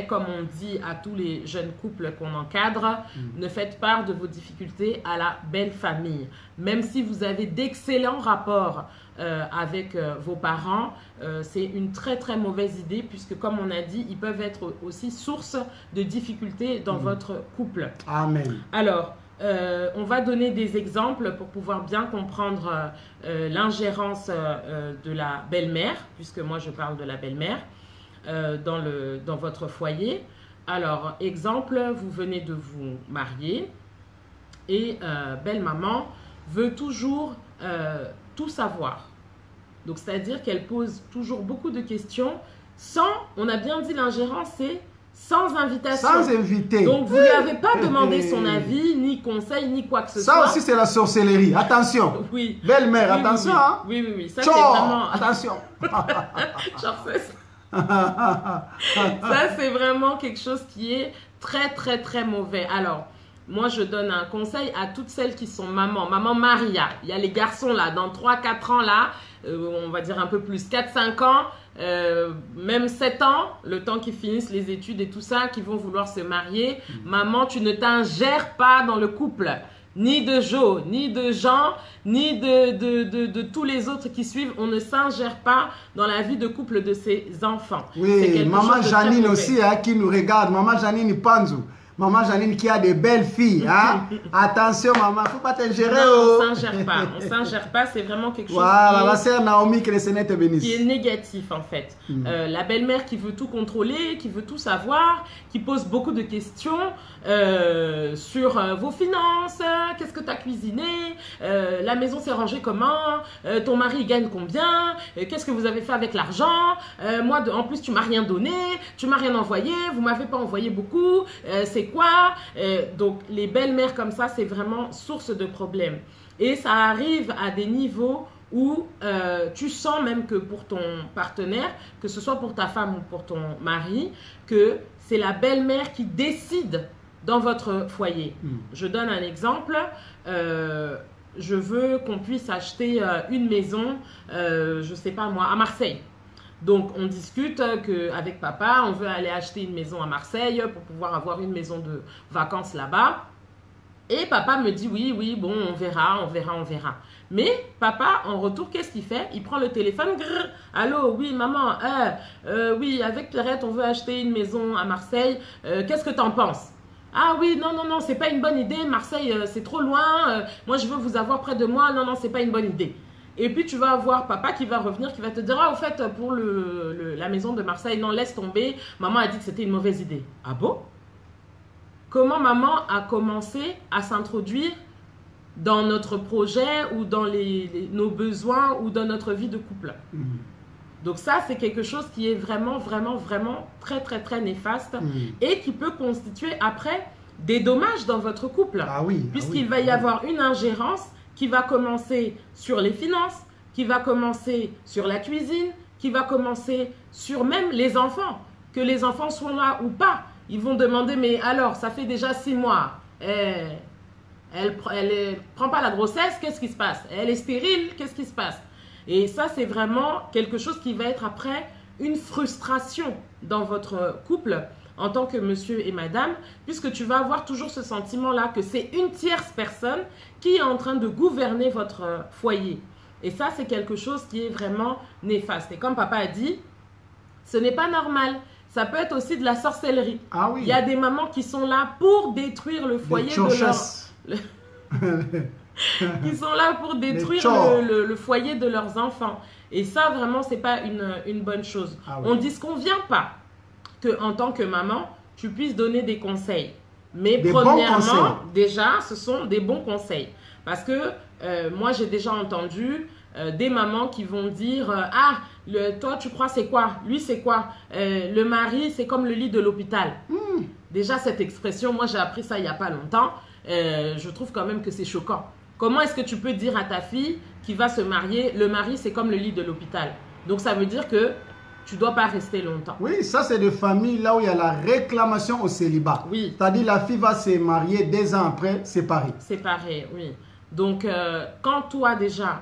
comme on dit à tous les jeunes couples qu'on encadre, ne faites part de vos difficultés à la belle famille. Même si vous avez d'excellents rapports avec vos parents, c'est une très très mauvaise idée puisque comme on a dit, ils peuvent être aussi source de difficultés dans votre couple. Amen. Alors, on va donner des exemples pour pouvoir bien comprendre l'ingérence de la belle-mère, puisque moi je parle de la belle-mère, dans votre foyer. Alors, exemple, vous venez de vous marier et belle-maman veut toujours tout savoir. Donc, c'est-à-dire qu'elle pose toujours beaucoup de questions sans, on a bien dit l'ingérence, c'est sans invitation. Sans inviter. Donc, vous ne lui avez pas demandé son avis, ni conseil, ni quoi que ce soit. Ça aussi, c'est la sorcellerie. Attention. Oui. Belle-mère, attention. Hein? Oui. Ça, c'est vraiment... Attention. Genre, ça, c'est vraiment quelque chose qui est très, très, très mauvais. Alors, moi, je donne un conseil à toutes celles qui sont maman Maria. Il y a les garçons là, dans 3-4 ans là, on va dire un peu plus, 4-5 ans, même 7 ans, le temps qu'ils finissent les études et tout ça, qui vont vouloir se marier. Maman, tu ne t'ingères pas dans le couple. Ni de Jo, ni de Jean, ni de tous les autres qui suivent. On ne s'ingère pas dans la vie de couple de ses enfants. Oui, maman Janine aussi, hein, qui nous regarde. Maman Janine Panzou. Maman Janine qui a des belles filles. Hein? Attention, maman, il ne faut pas t'ingérer. Non, on ne s'ingère pas. On ne s'ingère pas, c'est vraiment quelque chose la sœur Naomi, que le Seigneur te bénisse. Qui est négatif, en fait. La belle-mère qui veut tout contrôler, qui veut tout savoir, qui pose beaucoup de questions sur vos finances, qu'est-ce que tu as cuisiné, la maison s'est rangée comment, ton mari il gagne combien, qu'est-ce que vous avez fait avec l'argent, moi, en plus, tu m'as rien donné, tu m'as rien envoyé, vous m'avez pas envoyé beaucoup, c'est quoi? Donc, les belles-mères comme ça, c'est vraiment source de problèmes. Et ça arrive à des niveaux où tu sens même que pour ton partenaire, que ce soit pour ta femme ou pour ton mari, que c'est la belle-mère qui décide dans votre foyer. Je donne un exemple. Je veux qu'on puisse acheter une maison, je ne sais pas moi, à Marseille. Donc, on discute qu'avec papa, on veut aller acheter une maison à Marseille pour pouvoir avoir une maison de vacances là-bas. Et papa me dit oui, bon, on verra. Mais papa, en retour, qu'est-ce qu'il fait? Il prend le téléphone, grrr, allô, oui, maman, oui, avec Pierrette, on veut acheter une maison à Marseille. Qu'est-ce que tu en penses? Ah oui, non, c'est pas une bonne idée. Marseille, c'est trop loin. Moi, je veux vous avoir près de moi. Non, c'est pas une bonne idée. Et puis, tu vas avoir papa qui va revenir, qui va te dire, ah, au fait, pour la maison de Marseille, non, laisse tomber. Maman a dit que c'était une mauvaise idée. Ah bon? Comment maman a commencé à s'introduire dans notre projet ou dans nos besoins ou dans notre vie de couple? Donc ça, c'est quelque chose qui est vraiment très, très, très néfaste et qui peut constituer après des dommages dans votre couple. Ah oui. Puisqu'il va y avoir une ingérence qui va commencer sur les finances, qui va commencer sur la cuisine, qui va commencer sur même les enfants. Que les enfants soient là ou pas. Ils vont demander, mais alors, ça fait déjà 6 mois. Elle prend pas la grossesse, qu'est-ce qui se passe? Elle est stérile, qu'est-ce qui se passe? Et ça, c'est vraiment quelque chose qui va être après une frustration dans votre couple en tant que monsieur et madame, puisque tu vas avoir toujours ce sentiment-là que c'est une tierce personne qui est en train de gouverner votre foyer. Et ça, c'est quelque chose qui est vraiment néfaste. Et comme papa a dit, Ce n'est pas normal. Ça peut être aussi de la sorcellerie. Ah oui. Il y a des mamans qui sont là pour détruire le foyer de qui sont là pour détruire le foyer de leurs enfants. Et ça, vraiment, c'est pas une bonne chose. Ah oui. On ne disconvient pas qu'en tant que maman, tu puisses donner des conseils. Mais premièrement, déjà, ce sont des bons conseils. Parce que moi, j'ai déjà entendu des mamans qui vont dire « Ah, toi, tu crois c'est quoi? Lui, c'est quoi? Le mari, c'est comme le lit de l'hôpital. Déjà, cette expression, moi, j'ai appris ça il n'y a pas longtemps. Je trouve quand même que c'est choquant. Comment est-ce que tu peux dire à ta fille qui va se marier, le mari, c'est comme le lit de l'hôpital? Donc, ça veut dire que tu ne dois pas rester longtemps. Oui, ça, c'est des familles là où il y a la réclamation au célibat. Oui. C'est-à-dire la fille va se marier 2 ans après, séparée. Séparée, oui. Donc, quand toi, déjà,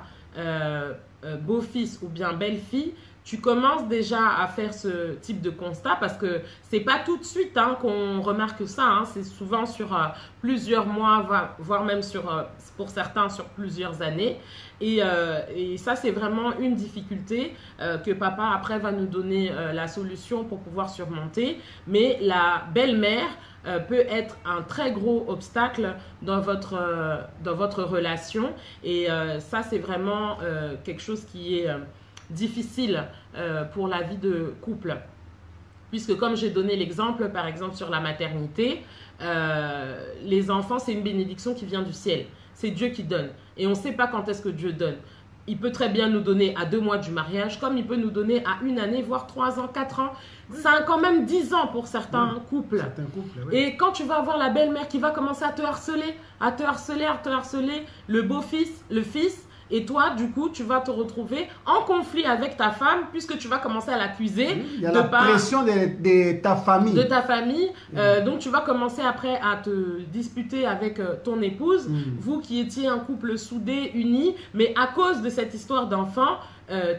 beau-fils ou bien belle-fille, tu commences déjà à faire ce type de constat parce que c'est pas tout de suite hein, qu'on remarque ça. Hein, c'est souvent sur plusieurs mois, voire même pour certains sur plusieurs années. Et ça, c'est vraiment une difficulté que papa, après, va nous donner la solution pour pouvoir surmonter. Mais la belle-mère peut être un très gros obstacle dans votre relation. Et ça, c'est vraiment quelque chose qui est difficile pour la vie de couple. Puisque comme j'ai donné l'exemple, par exemple, sur la maternité, les enfants, c'est une bénédiction qui vient du ciel. C'est Dieu qui donne. Et on ne sait pas quand est-ce que Dieu donne. Il peut très bien nous donner à 2 mois du mariage, comme il peut nous donner à 1 année, voire 3 ans, 4 ans, 5 ans, même 10 ans pour certains couples. Oui. Et quand tu vas avoir la belle-mère qui va commencer à te harceler, le beau-fils, le fils, et toi, du coup, tu vas te retrouver en conflit avec ta femme puisque tu vas commencer à l'accuser. Oui, il y a la pression de ta famille. De ta famille. Donc, tu vas commencer après à te disputer avec ton épouse. Vous qui étiez un couple soudé, uni, mais à cause de cette histoire d'enfant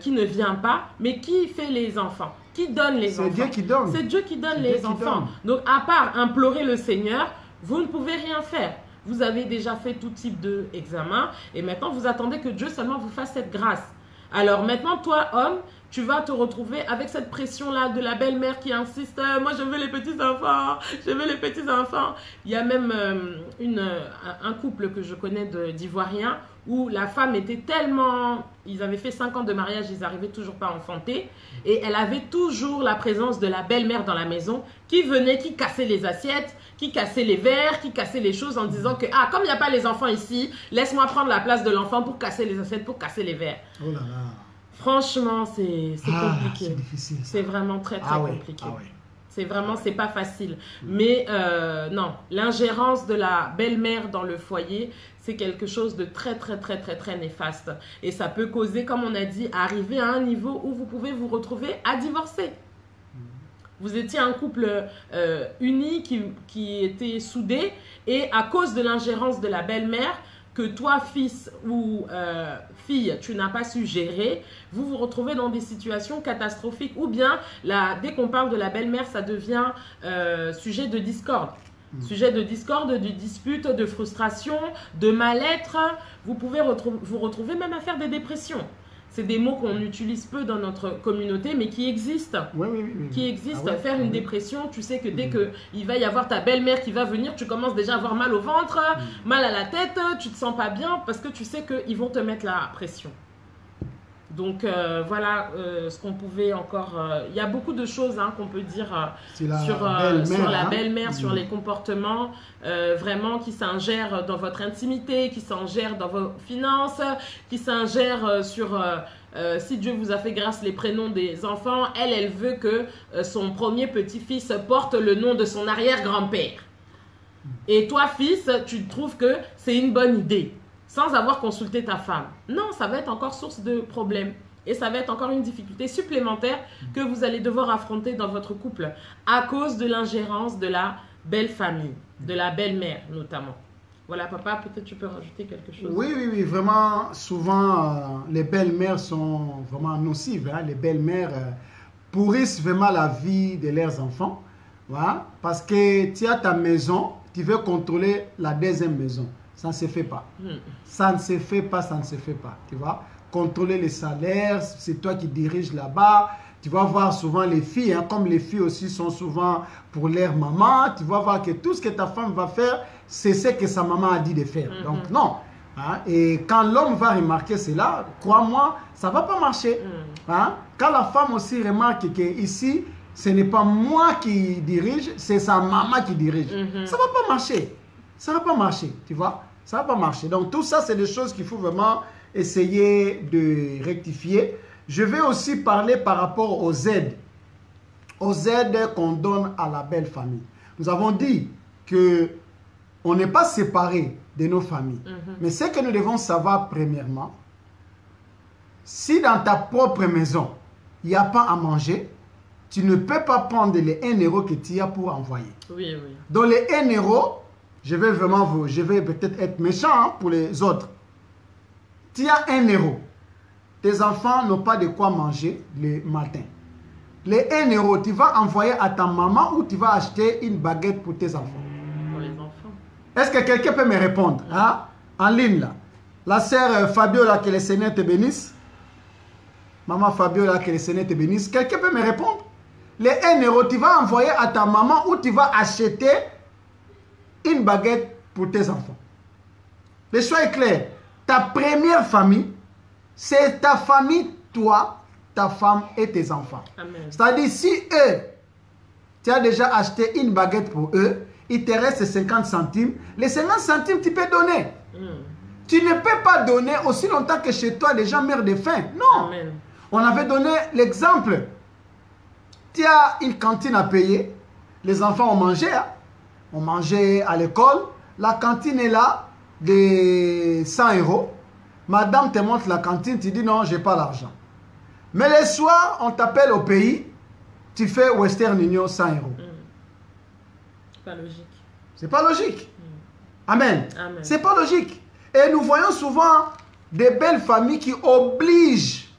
qui ne vient pas, mais qui fait les enfants? Qui donne les enfants? C'est Dieu qui donne. C'est Dieu qui donne les enfants. Donc, à part implorer le Seigneur, vous ne pouvez rien faire. Vous avez déjà fait tout type d'examen et maintenant vous attendez que Dieu seulement vous fasse cette grâce. Alors maintenant, toi, homme, tu vas te retrouver avec cette pression-là de la belle-mère qui insiste « Moi, je veux les petits-enfants, je veux les petits-enfants ». Il y a même un couple que je connais d'Ivoiriens où la femme était tellement... Ils avaient fait 5 ans de mariage, ils n'arrivaient toujours pas à enfanter. Et elle avait toujours la présence de la belle-mère dans la maison qui venait, qui cassait les assiettes, qui cassait les verres, qui cassait les choses en disant que « Ah, comme il n'y a pas les enfants ici, laisse-moi prendre la place de l'enfant pour casser les assiettes, pour casser les verres. » Oh là là. Franchement, c'est compliqué. C'est difficile. C'est vraiment très compliqué. Ah ouais. C'est vraiment, c'est pas facile. Mais non, l'ingérence de la belle-mère dans le foyer, c'est quelque chose de très néfaste. Et ça peut causer, comme on a dit, arriver à un niveau où vous pouvez vous retrouver à divorcer. Vous étiez un couple uni qui était soudé et à cause de l'ingérence de la belle-mère, que toi, fils ou fille, tu n'as pas su gérer, vous vous retrouvez dans des situations catastrophiques ou bien, dès qu'on parle de la belle-mère, ça devient sujet de discorde. Sujet de discorde, de dispute, de frustration, de mal-être. Vous pouvez vous retrouver même à faire des dépressions. C'est des mots qu'on utilise peu dans notre communauté, mais qui existent. Oui. Qui existent. Faire une dépression, tu sais que dès qu'il va y avoir ta belle-mère qui va venir, tu commences déjà à avoir mal au ventre, mal à la tête, tu ne te sens pas bien parce que tu sais qu'ils vont te mettre la pression. Donc voilà ce qu'on pouvait encore... Il y a beaucoup de choses qu'on peut dire sur la belle-mère, sur les comportements vraiment qui s'ingèrent dans votre intimité, qui s'ingèrent dans vos finances, qui s'ingèrent sur... si Dieu vous a fait grâce les prénoms des enfants, elle veut que son premier petit-fils porte le nom de son arrière-grand-père. Et toi, fils, tu trouves que c'est une bonne idée sans avoir consulté ta femme. Non, ça va être encore source de problèmes. Et ça va être encore une difficulté supplémentaire que vous allez devoir affronter dans votre couple à cause de l'ingérence de la belle famille, de la belle-mère notamment. Voilà, papa, peut-être tu peux rajouter quelque chose. Oui, vraiment, souvent, les belles-mères sont vraiment nocives. Les belles-mères pourrissent vraiment la vie de leurs enfants. Voilà, parce que tu as ta maison, tu veux contrôler la deuxième maison. Ça ne se fait pas. Ça ne se fait pas, tu vois. Contrôler les salaires, c'est toi qui diriges là-bas. Tu vas voir souvent les filles, hein, comme les filles aussi sont souvent pour leur maman, tu vas voir que tout ce que ta femme va faire, c'est ce que sa maman a dit de faire. Donc non. Hein, et quand l'homme va remarquer cela, crois-moi, ça ne va pas marcher. Hein. Quand la femme aussi remarque que ici, ce n'est pas moi qui dirige, c'est sa maman qui dirige. Ça ne va pas marcher. Ça ne va pas marcher, tu vois. Ça ne va pas marcher. Donc tout ça, c'est des choses qu'il faut vraiment essayer de rectifier. Je vais aussi parler par rapport aux aides. Aux aides qu'on donne à la belle famille. Nous avons dit qu'on n'est pas séparés de nos familles. Mais ce que nous devons savoir premièrement, si dans ta propre maison, il n'y a pas à manger, tu ne peux pas prendre les 1 euro que tu as pour envoyer. Oui, oui. Dans les 1 euro, je vais peut-être être méchant hein, pour les autres. Tu as 1 euro. Tes enfants n'ont pas de quoi manger le matin. Les 1 euro, tu vas envoyer à ta maman ou tu vas acheter une baguette pour tes enfants. Pour les enfants. Est-ce que quelqu'un peut me répondre hein? En ligne là. La sœur Fabiola, que le Seigneur te bénisse. Maman Fabiola, que le Seigneur te bénisse. Quelqu'un peut me répondre? Les 1 euro, tu vas envoyer à ta maman ou tu vas acheter une baguette pour tes enfants. Le choix est clair. Ta première famille, c'est ta famille, toi, ta femme et tes enfants. C'est-à-dire, si eux, tu as déjà acheté une baguette pour eux, il te reste 50 centimes. Les 50 centimes, tu peux donner. Tu ne peux pas donner aussi longtemps que chez toi, les gens meurent de faim. Non. Amen. On avait donné l'exemple. Tu as une cantine à payer. Les enfants ont mangé. Hein? On mangeait à l'école. La cantine est là, de 100 euros. Madame te montre la cantine, tu dis non, je n'ai pas l'argent. Mais le soir, on t'appelle au pays, tu fais Western Union 100 euros. C'est pas logique. C'est pas logique. Amen. Amen. C'est pas logique. Et nous voyons souvent des belles familles qui obligent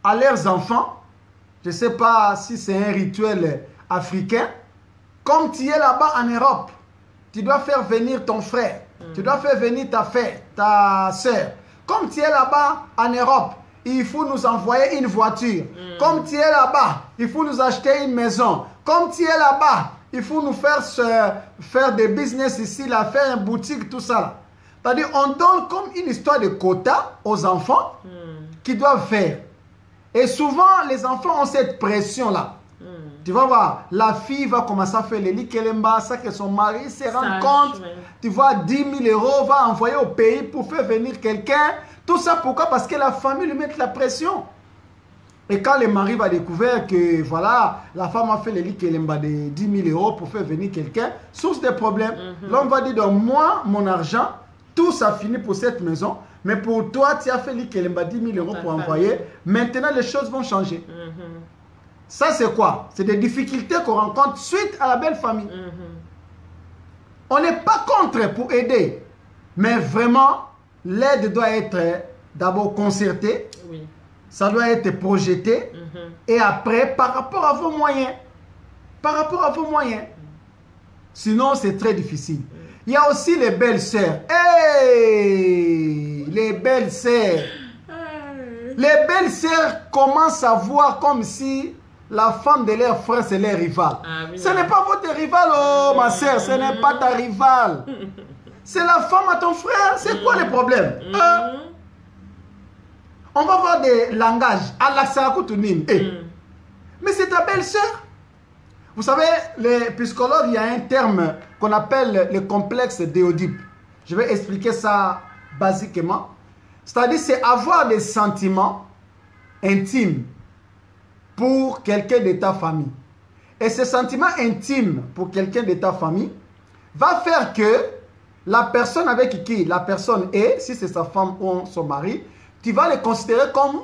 à leurs enfants, je ne sais pas si c'est un rituel africain, comme tu es là-bas en Europe, tu dois faire venir ton frère, tu dois faire venir ta soeur. Comme tu es là-bas en Europe, il faut nous envoyer une voiture. Comme tu es là-bas, il faut nous acheter une maison. Comme tu es là-bas, il faut nous faire des business ici, là, faire une boutique, tout ça. C'est-à-dire, on donne comme une histoire de quota aux enfants qui doivent faire. Et souvent, les enfants ont cette pression-là. Tu vas voir, la fille va commencer à faire les likelemba, ça que son mari se rend compte. Tu vois, 10 000 euros va envoyer au pays pour faire venir quelqu'un. Tout ça, pourquoi? Parce que la famille lui met la pression. Et quand le mari va découvrir que, voilà, la femme a fait les likelemba de 10 000 euros pour faire venir quelqu'un, source de problème. L'homme va dire, donc moi, mon argent, tout ça finit pour cette maison. Mais pour toi, tu as fait likelemba 10 000 euros pour envoyer. Maintenant, les choses vont changer. Ça, c'est quoi? C'est des difficultés qu'on rencontre suite à la belle famille. On n'est pas contre pour aider. Mais vraiment, l'aide doit être d'abord concertée. Oui. Ça doit être projeté. Et après, par rapport à vos moyens. Par rapport à vos moyens. Sinon, c'est très difficile. Il y a aussi les belles sœurs. Hey! Les belles sœurs. Les belles sœurs commencent à voir comme si la femme de leur frère, c'est leur rival. Ce n'est pas votre rival, oh ma sœur, ce n'est pas ta rivale. C'est la femme à ton frère. C'est quoi le problème? On va voir des langages. Mais c'est ta belle sœur. Vous savez, les psychologues, il y a un terme qu'on appelle le complexe d'Oedipe. Je vais expliquer ça basiquement. C'est-à-dire, c'est avoir des sentiments intimes pour quelqu'un de ta famille. Et ce sentiment intime pour quelqu'un de ta famille va faire que la personne avec qui la personne est, si c'est sa femme ou son mari, tu vas le considérer comme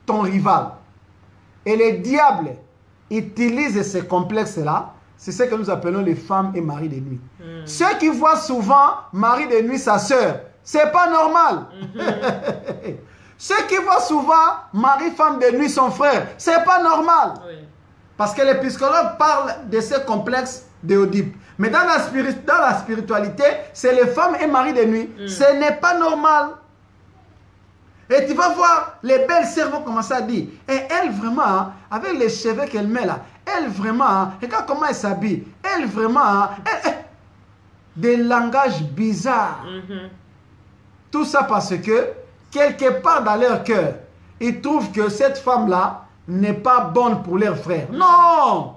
ton rival. Et le diable utilise ce complexe-là. C'est ce que nous appelons les femmes et maris de nuit. Ceux qui voient souvent mari de nuit sa soeur, c'est pas normal. Ceux qui voient souvent mari-femme de nuit son frère, c'est pas normal. Parce que les psychologues parlent de ce complexe d'Oedipe. Mais dans la spiritualité, c'est les femmes et mari de nuit. Ce n'est pas normal. Et tu vas voir, les belles sœurs vont commencer à dire, et elle vraiment, hein, avec les cheveux qu'elle met là, elle vraiment, hein, regarde comment elle s'habille, elle vraiment, hein, des langages bizarres. Tout ça parce que, quelque part dans leur cœur, ils trouvent que cette femme-là n'est pas bonne pour leurs frères. Non!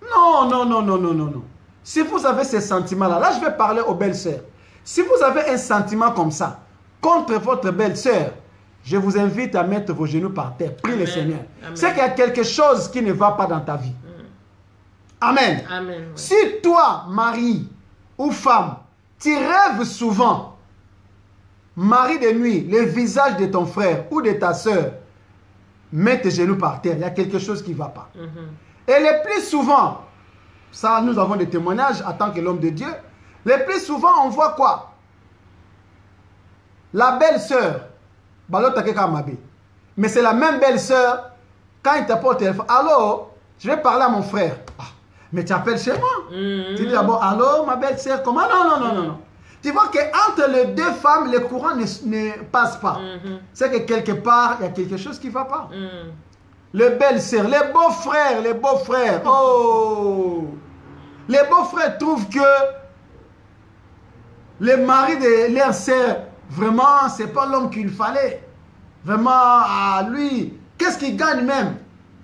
Non, non, non, non, non, non, non. Si vous avez ces sentiments-là, là je vais parler aux belles sœurs. Si vous avez un sentiment comme ça, contre votre belle-sœur, je vous invite à mettre vos genoux par terre. Prie le Seigneur. C'est qu'il y a quelque chose qui ne va pas dans ta vie. Amen. Amen, ouais. Si toi, mari ou femme, tu rêves souvent, mari de nuit, le visage de ton frère ou de ta soeur, mets tes genoux par terre. Il y a quelque chose qui ne va pas. Et le plus souvent, ça nous avons des témoignages en tant que l'homme de Dieu, le plus souvent on voit quoi? La belle-sœur, mais c'est la même belle-sœur, quand il t'appelle au téléphone, allô, je vais parler à mon frère. Ah, mais tu appelles chez moi. Tu dis d'abord, allô, ma belle-sœur, comment? Non, non, non, non, non. Tu vois qu'entre les deux femmes, le courant ne passe pas. C'est que quelque part, il y a quelque chose qui ne va pas. Les belles-sœurs, les beaux-frères, oh! Les beaux-frères trouvent que les maris de leurs sœurs, vraiment, ce n'est pas l'homme qu'il fallait. Vraiment, à lui, qu'est-ce qu'il gagne même?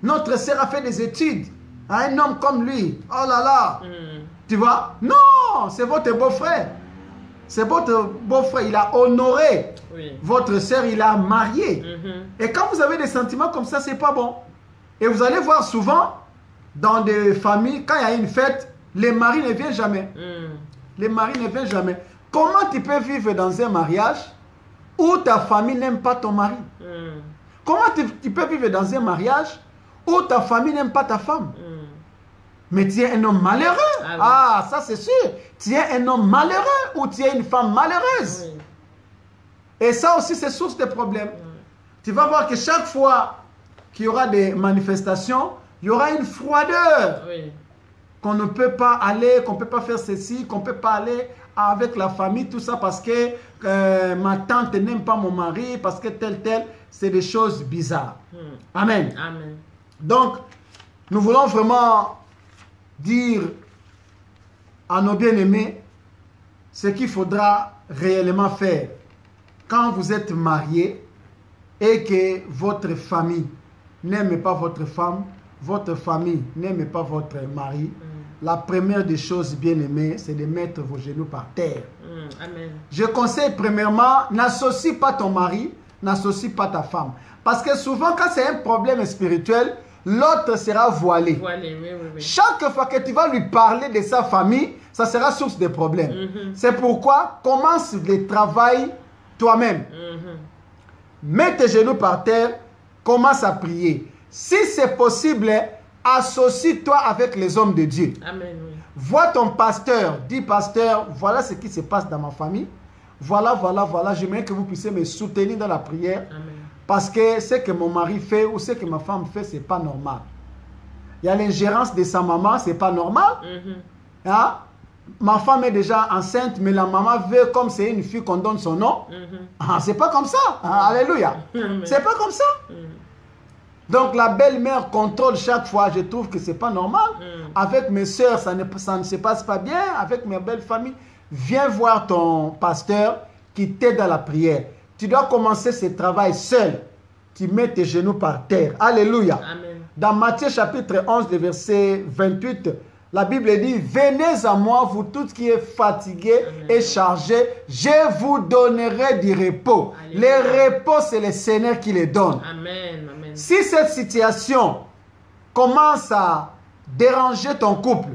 Notre sœur a fait des études. Un homme comme lui, oh là là. Tu vois? Non, c'est votre beau-frère. C'est votre beau-frère. Il a honoré votre sœur, il a marié. Et quand vous avez des sentiments comme ça, c'est pas bon. Et vous allez voir souvent, dans des familles, quand il y a une fête, les maris ne viennent jamais. Les maris ne viennent jamais. Comment tu peux vivre dans un mariage où ta famille n'aime pas ton mari? Comment tu peux vivre dans un mariage où ta famille n'aime pas ta femme? Mais tu es un homme malheureux. Ah, ça c'est sûr. Tu es un homme malheureux ou tu es une femme malheureuse. Et ça aussi, c'est source de problèmes. Tu vas voir que chaque fois qu'il y aura des manifestations, il y aura une froideur. Qu'on ne peut pas aller, qu'on ne peut pas faire ceci, qu'on ne peut pas aller avec la famille, tout ça parce que ma tante n'aime pas mon mari, parce que tel, c'est des choses bizarres. Amen. Amen. Donc, nous voulons vraiment dire à nos bien-aimés ce qu'il faudra réellement faire quand vous êtes mariés et que votre famille n'aime pas votre femme, votre famille n'aime pas votre mari. La première des choses, bien-aimés, c'est de mettre vos genoux par terre. Amen. Je conseille premièrement, n'associe pas ton mari, n'associe pas ta femme. Parce que souvent, quand c'est un problème spirituel, l'autre sera voilé. Chaque fois que tu vas lui parler de sa famille, ça sera source de problèmes. C'est pourquoi, commence le travail toi-même. Mets tes genoux par terre, commence à prier. Si c'est possible, associe-toi avec les hommes de Dieu. Amen. Vois ton pasteur, dis pasteur, voilà ce qui se passe dans ma famille. Voilà, voilà, voilà. J'aimerais que vous puissiez me soutenir dans la prière. Amen. Parce que ce que mon mari fait ou ce que ma femme fait, ce n'est pas normal. Il y a l'ingérence de sa maman, ce n'est pas normal. Hein? Ma femme est déjà enceinte, mais la maman veut, comme c'est une fille, qu'on donne son nom. Ah, c'est pas comme ça. Ah, alléluia. C'est pas comme ça. Donc la belle-mère contrôle chaque fois. Je trouve que c'est pas normal. Avec mes soeurs, ça ne se passe pas bien. Avec mes belles familles, viens voir ton pasteur qui t'aide dans la prière. Tu dois commencer ce travail seul. Tu mets tes genoux par terre. Alléluia. Amen. Dans Matthieu chapitre 11, le verset 28, la Bible dit, venez à moi, vous tous qui êtes fatigués et chargés, je vous donnerai du repos. Alléluia. Le repos, c'est le Seigneur qui le donne. Amen. Amen. Si cette situation commence à déranger ton couple,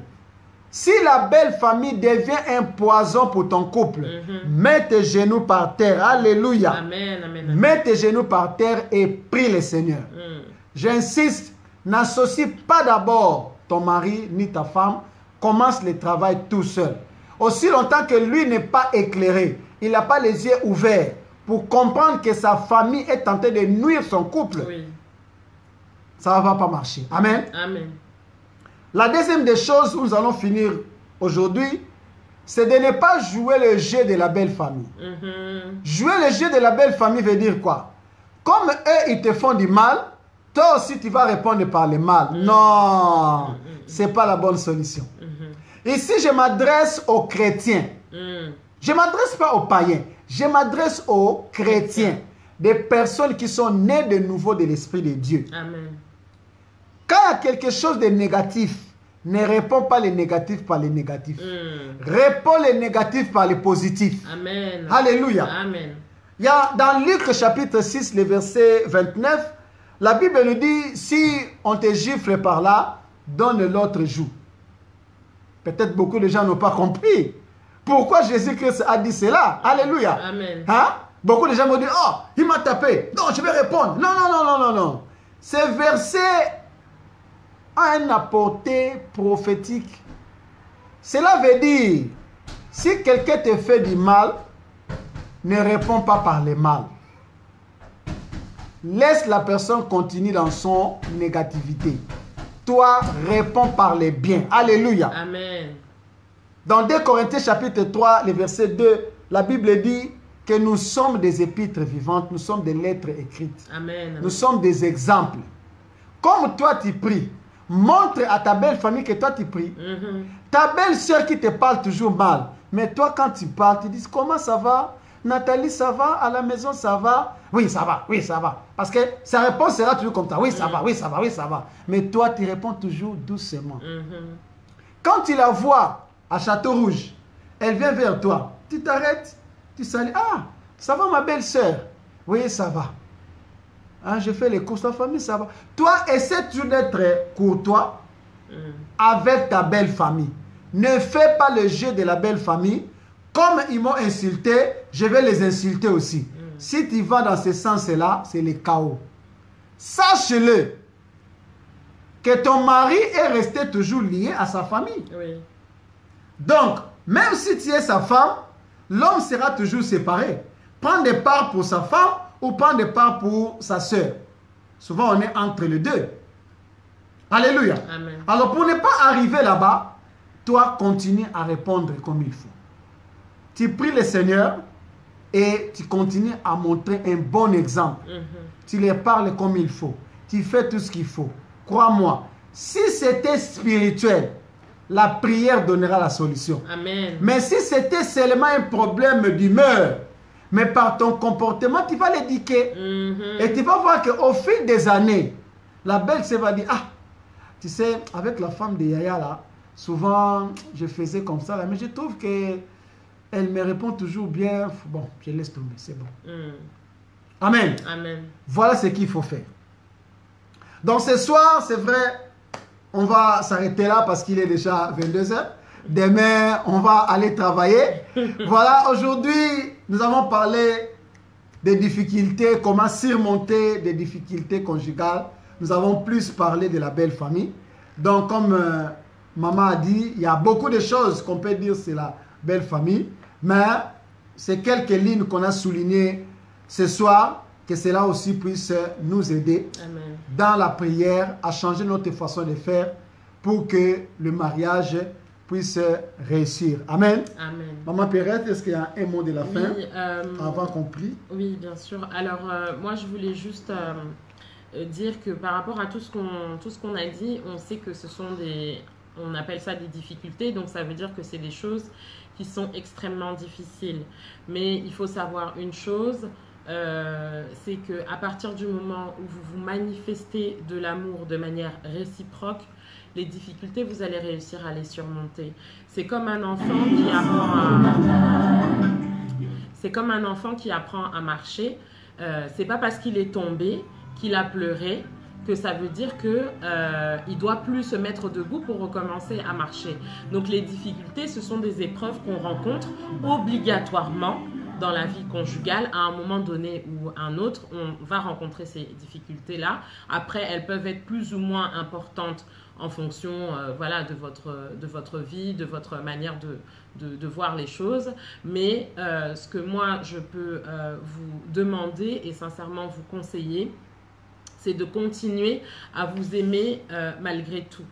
si la belle famille devient un poison pour ton couple, mets tes genoux par terre. Alléluia. Amen. Amen. Mets tes genoux par terre et prie le Seigneur. J'insiste, n'associe pas d'abord ton mari ni ta femme. Commence le travail tout seul. Aussi longtemps que lui n'est pas éclairé, il n'a pas les yeux ouverts pour comprendre que sa famille est en train de nuire son couple, ça ne va pas marcher. Amen. Amen. La deuxième des choses où nous allons finir aujourd'hui, c'est de ne pas jouer le jeu de la belle famille. Jouer le jeu de la belle famille veut dire quoi? Comme eux, ils te font du mal, toi aussi, tu vas répondre par le mal. Non, ce n'est pas la bonne solution. Ici, je m'adresse aux chrétiens. Je ne m'adresse pas aux païens. Je m'adresse aux chrétiens. Des personnes qui sont nées de nouveau de l'Esprit de Dieu. Amen. Quand il y a quelque chose de négatif, ne réponds pas les négatifs par les négatifs. Réponds les négatifs par les positifs. Amen. Alléluia. Amen. Il y a dans Luc chapitre 6, le verset 29, la Bible nous dit, si on te gifle par là, donne l'autre joue. Peut-être beaucoup de gens n'ont pas compris. Pourquoi Jésus-Christ a dit cela? Alléluia. Amen. Hein? Beaucoup de gens m'ont dit, oh, il m'a tapé. Non, je vais répondre. Non, non, non, non, non, non. Ce verset a une apportée prophétique. Cela veut dire, si quelqu'un te fait du mal, ne réponds pas par le mal. Laisse la personne continuer dans son négativité. Toi, réponds par les biens. Alléluia. Amen. Dans 2 Corinthiens chapitre 3, le verset 2, la Bible dit que nous sommes des épîtres vivantes, nous sommes des lettres écrites. Amen. Nous sommes des exemples. Comme toi tu pries, montre à ta belle famille que toi tu pries. Ta belle soeur qui te parle toujours mal, mais toi quand tu parles, tu dis comment ça va? Nathalie, ça va? À la maison, ça va? Oui, ça va, oui, ça va. Parce que sa réponse sera toujours comme ça. Oui, ça va, oui, ça va, oui, ça va. Mais toi, tu réponds toujours doucement. Quand tu la vois à Château-Rouge, elle vient vers toi. Tu t'arrêtes, tu salues. Ah, ça va ma belle-sœur? Oui, ça va. Hein, je fais les courses, la famille, ça va. Toi, essaie toujours d'être courtois avec ta belle famille. Ne fais pas le jeu de la belle famille. Comme ils m'ont insulté, je vais les insulter aussi. Si tu vas dans ce sens-là, c'est le chaos. Sache-le que ton mari est resté toujours lié à sa famille. Oui. Donc, même si tu es sa femme, l'homme sera toujours séparé. Prends des parts pour sa femme ou prends des parts pour sa soeur. Souvent, on est entre les deux. Alléluia. Amen. Alors, pour ne pas arriver là-bas, toi, continue à répondre comme il faut. Tu pries le Seigneur et tu continues à montrer un bon exemple. Tu les parles comme il faut. Tu fais tout ce qu'il faut. Crois-moi, si c'était spirituel, la prière donnera la solution. Amen. Mais si c'était seulement un problème d'humeur, mais par ton comportement, tu vas l'éduquer. Et tu vas voir qu'au fil des années, la belle-sœur va dire, ah, tu sais, avec la femme de Yaya, là, souvent, je faisais comme ça, là, mais je trouve que elle me répond toujours bien. Bon, je laisse tomber, c'est bon. Amen. Amen. Voilà ce qu'il faut faire. Donc ce soir, c'est vrai, on va s'arrêter là parce qu'il est déjà 22h. Demain, on va aller travailler. Voilà, aujourd'hui, nous avons parlé des difficultés, comment surmonter des difficultés conjugales. Nous avons plus parlé de la belle famille. Donc, comme maman a dit, il y a beaucoup de choses qu'on peut dire sur la belle famille. Mais c'est quelques lignes qu'on a soulignées ce soir, que cela aussi puisse nous aider Amen. Dans la prière à changer notre façon de faire pour que le mariage puisse réussir. Amen. Amen. Maman Perrette, est-ce qu'il y a un mot de la fin avant qu'on prie? Oui, bien sûr. Alors, moi, je voulais juste dire que par rapport à tout ce qu'on a dit, on sait que ce sont on appelle ça des difficultés, donc ça veut dire que c'est des choses qui sont extrêmement difficiles. Mais il faut savoir une chose, c'est qu'à partir du moment où vous vous manifestez de l'amour de manière réciproque, les difficultés, vous allez réussir à les surmonter. C'est comme un enfant qui apprend à marcher. C'est pas parce qu'il est tombé, qu'il a pleuré, que ça veut dire qu'il doit plus se mettre debout pour recommencer à marcher. Donc les difficultés, ce sont des épreuves qu'on rencontre obligatoirement dans la vie conjugale. À un moment donné ou un autre, on va rencontrer ces difficultés-là. Après, elles peuvent être plus ou moins importantes en fonction voilà, de votre vie, de votre manière de voir les choses. Mais ce que moi, je peux vous demander et sincèrement vous conseiller, c'est de continuer à vous aimer malgré tout.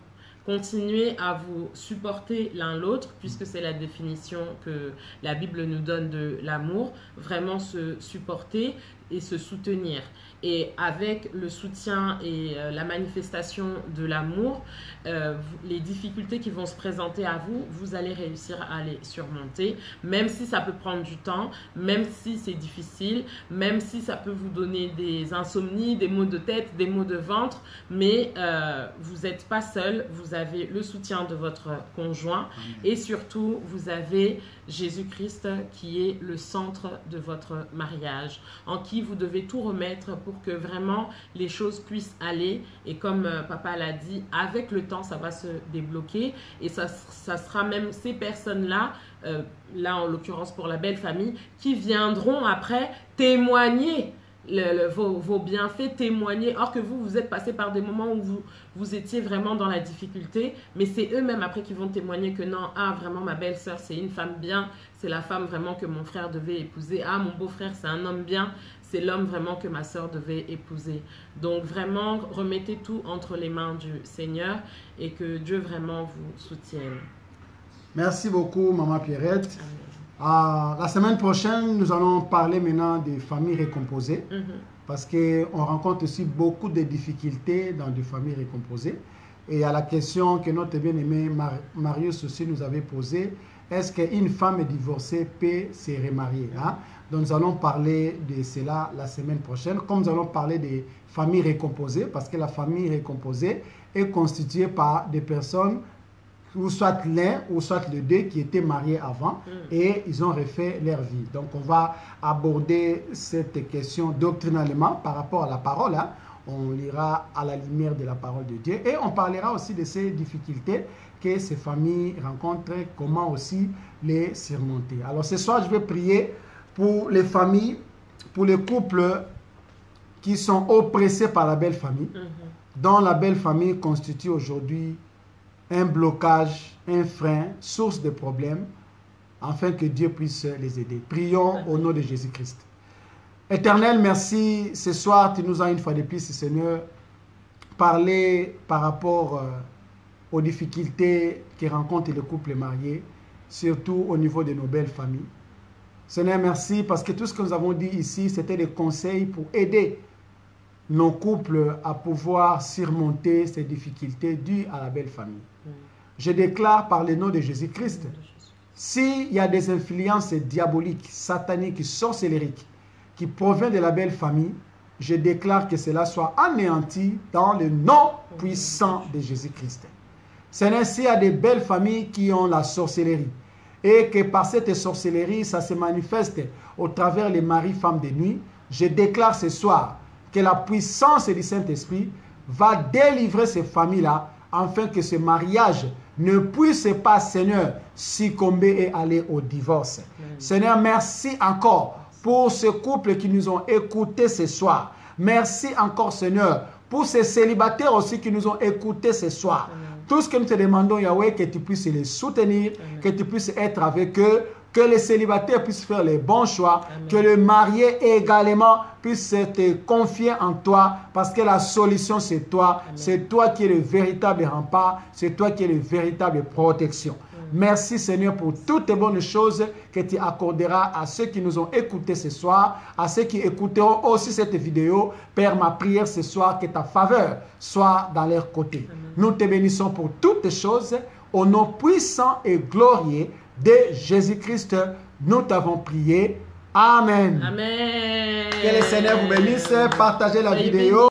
Continuez à vous supporter l'un l'autre, puisque c'est la définition que la Bible nous donne de l'amour. Vraiment se supporter et se soutenir. Et avec le soutien et la manifestation de l'amour, les difficultés qui vont se présenter à vous, vous allez réussir à les surmonter, même si ça peut prendre du temps, même si c'est difficile, même si ça peut vous donner des insomnies, des maux de tête, des maux de ventre, mais vous n'êtes pas seul, vous avez le soutien de votre conjoint et surtout, vous avez Jésus-Christ qui est le centre de votre mariage, en qui vous devez tout remettre pour que vraiment les choses puissent aller. Et comme papa l'a dit, avec le temps, ça va se débloquer et ça sera même ces personnes-là, là en l'occurrence pour la belle famille, qui viendront après témoigner vos bienfaits, témoigner, or que vous êtes passé par des moments où vous étiez vraiment dans la difficulté, mais c'est eux-mêmes après qui vont témoigner que non, ah vraiment ma belle-sœur c'est une femme bien, c'est la femme vraiment que mon frère devait épouser, ah mon beau-frère c'est un homme bien, c'est l'homme vraiment que ma sœur devait épouser. Donc vraiment remettez tout entre les mains du Seigneur et que Dieu vraiment vous soutienne. Merci beaucoup Maman Pierrette. La semaine prochaine, nous allons parler maintenant des familles récomposées, parce qu'on rencontre aussi beaucoup de difficultés dans des familles récomposées. Et à la question que notre bien-aimé Marius aussi nous avait posée, est-ce qu'une femme divorcée peut se remarier, hein? Donc nous allons parler de cela la semaine prochaine, comme nous allons parler des familles récomposées, parce que la famille récomposée est constituée par des personnes ou soit l'un ou soit les deux qui étaient mariés avant et ils ont refait leur vie. Donc on va aborder cette question doctrinalement par rapport à la parole, hein. On lira à la lumière de la parole de Dieu et on parlera aussi de ces difficultés que ces familles rencontrent, comment aussi les surmonter. Alors ce soir je vais prier pour les familles, pour les couples qui sont oppressés par la belle famille, dont la belle famille constitue aujourd'hui un blocage, un frein, source de problèmes, afin que Dieu puisse les aider. Prions au nom de Jésus-Christ. Éternel, merci. Ce soir, tu nous as une fois de plus, Seigneur, parlé par rapport aux difficultés que rencontrent les couples mariés, surtout au niveau de nos belles familles. Seigneur, merci parce que tout ce que nous avons dit ici, c'était des conseils pour aider nos couples à pouvoir surmonter ces difficultés dues à la belle famille. Je déclare par le nom de Jésus-Christ, s'il y a des influences diaboliques, sataniques, sorcelleriques qui proviennent de la belle famille, je déclare que cela soit anéanti dans le nom puissant de Jésus-Christ. Seigneur, s'il y a des belles familles qui ont la sorcellerie et que par cette sorcellerie, ça se manifeste au travers les maris, femmes de nuit, je déclare ce soir que la puissance du Saint-Esprit va délivrer ces familles-là afin que ce mariage ne puisse pas, Seigneur, succomber et aller au divorce. Seigneur, merci encore pour ce couple qui nous ont écoutés ce soir. Merci encore, Seigneur, pour ces célibataires aussi qui nous ont écoutés ce soir. Tout ce que nous te demandons, Yahweh, que tu puisses les soutenir, que tu puisses être avec eux, que les célibataires puissent faire les bons choix, que le marié également puisse te confier en toi, parce que la solution c'est toi. C'est toi qui es le véritable rempart, c'est toi qui es le véritable protection. Merci Seigneur pour toutes les bonnes choses que tu accorderas à ceux qui nous ont écoutés ce soir, à ceux qui écouteront aussi cette vidéo. Père, ma prière ce soir, que ta faveur soit dans leur côté. Nous te bénissons pour toutes choses, au nom puissant et glorieux de Jésus-Christ, nous t'avons prié. Amen. Amen. Que le Seigneur vous bénisse. Partagez la vidéo.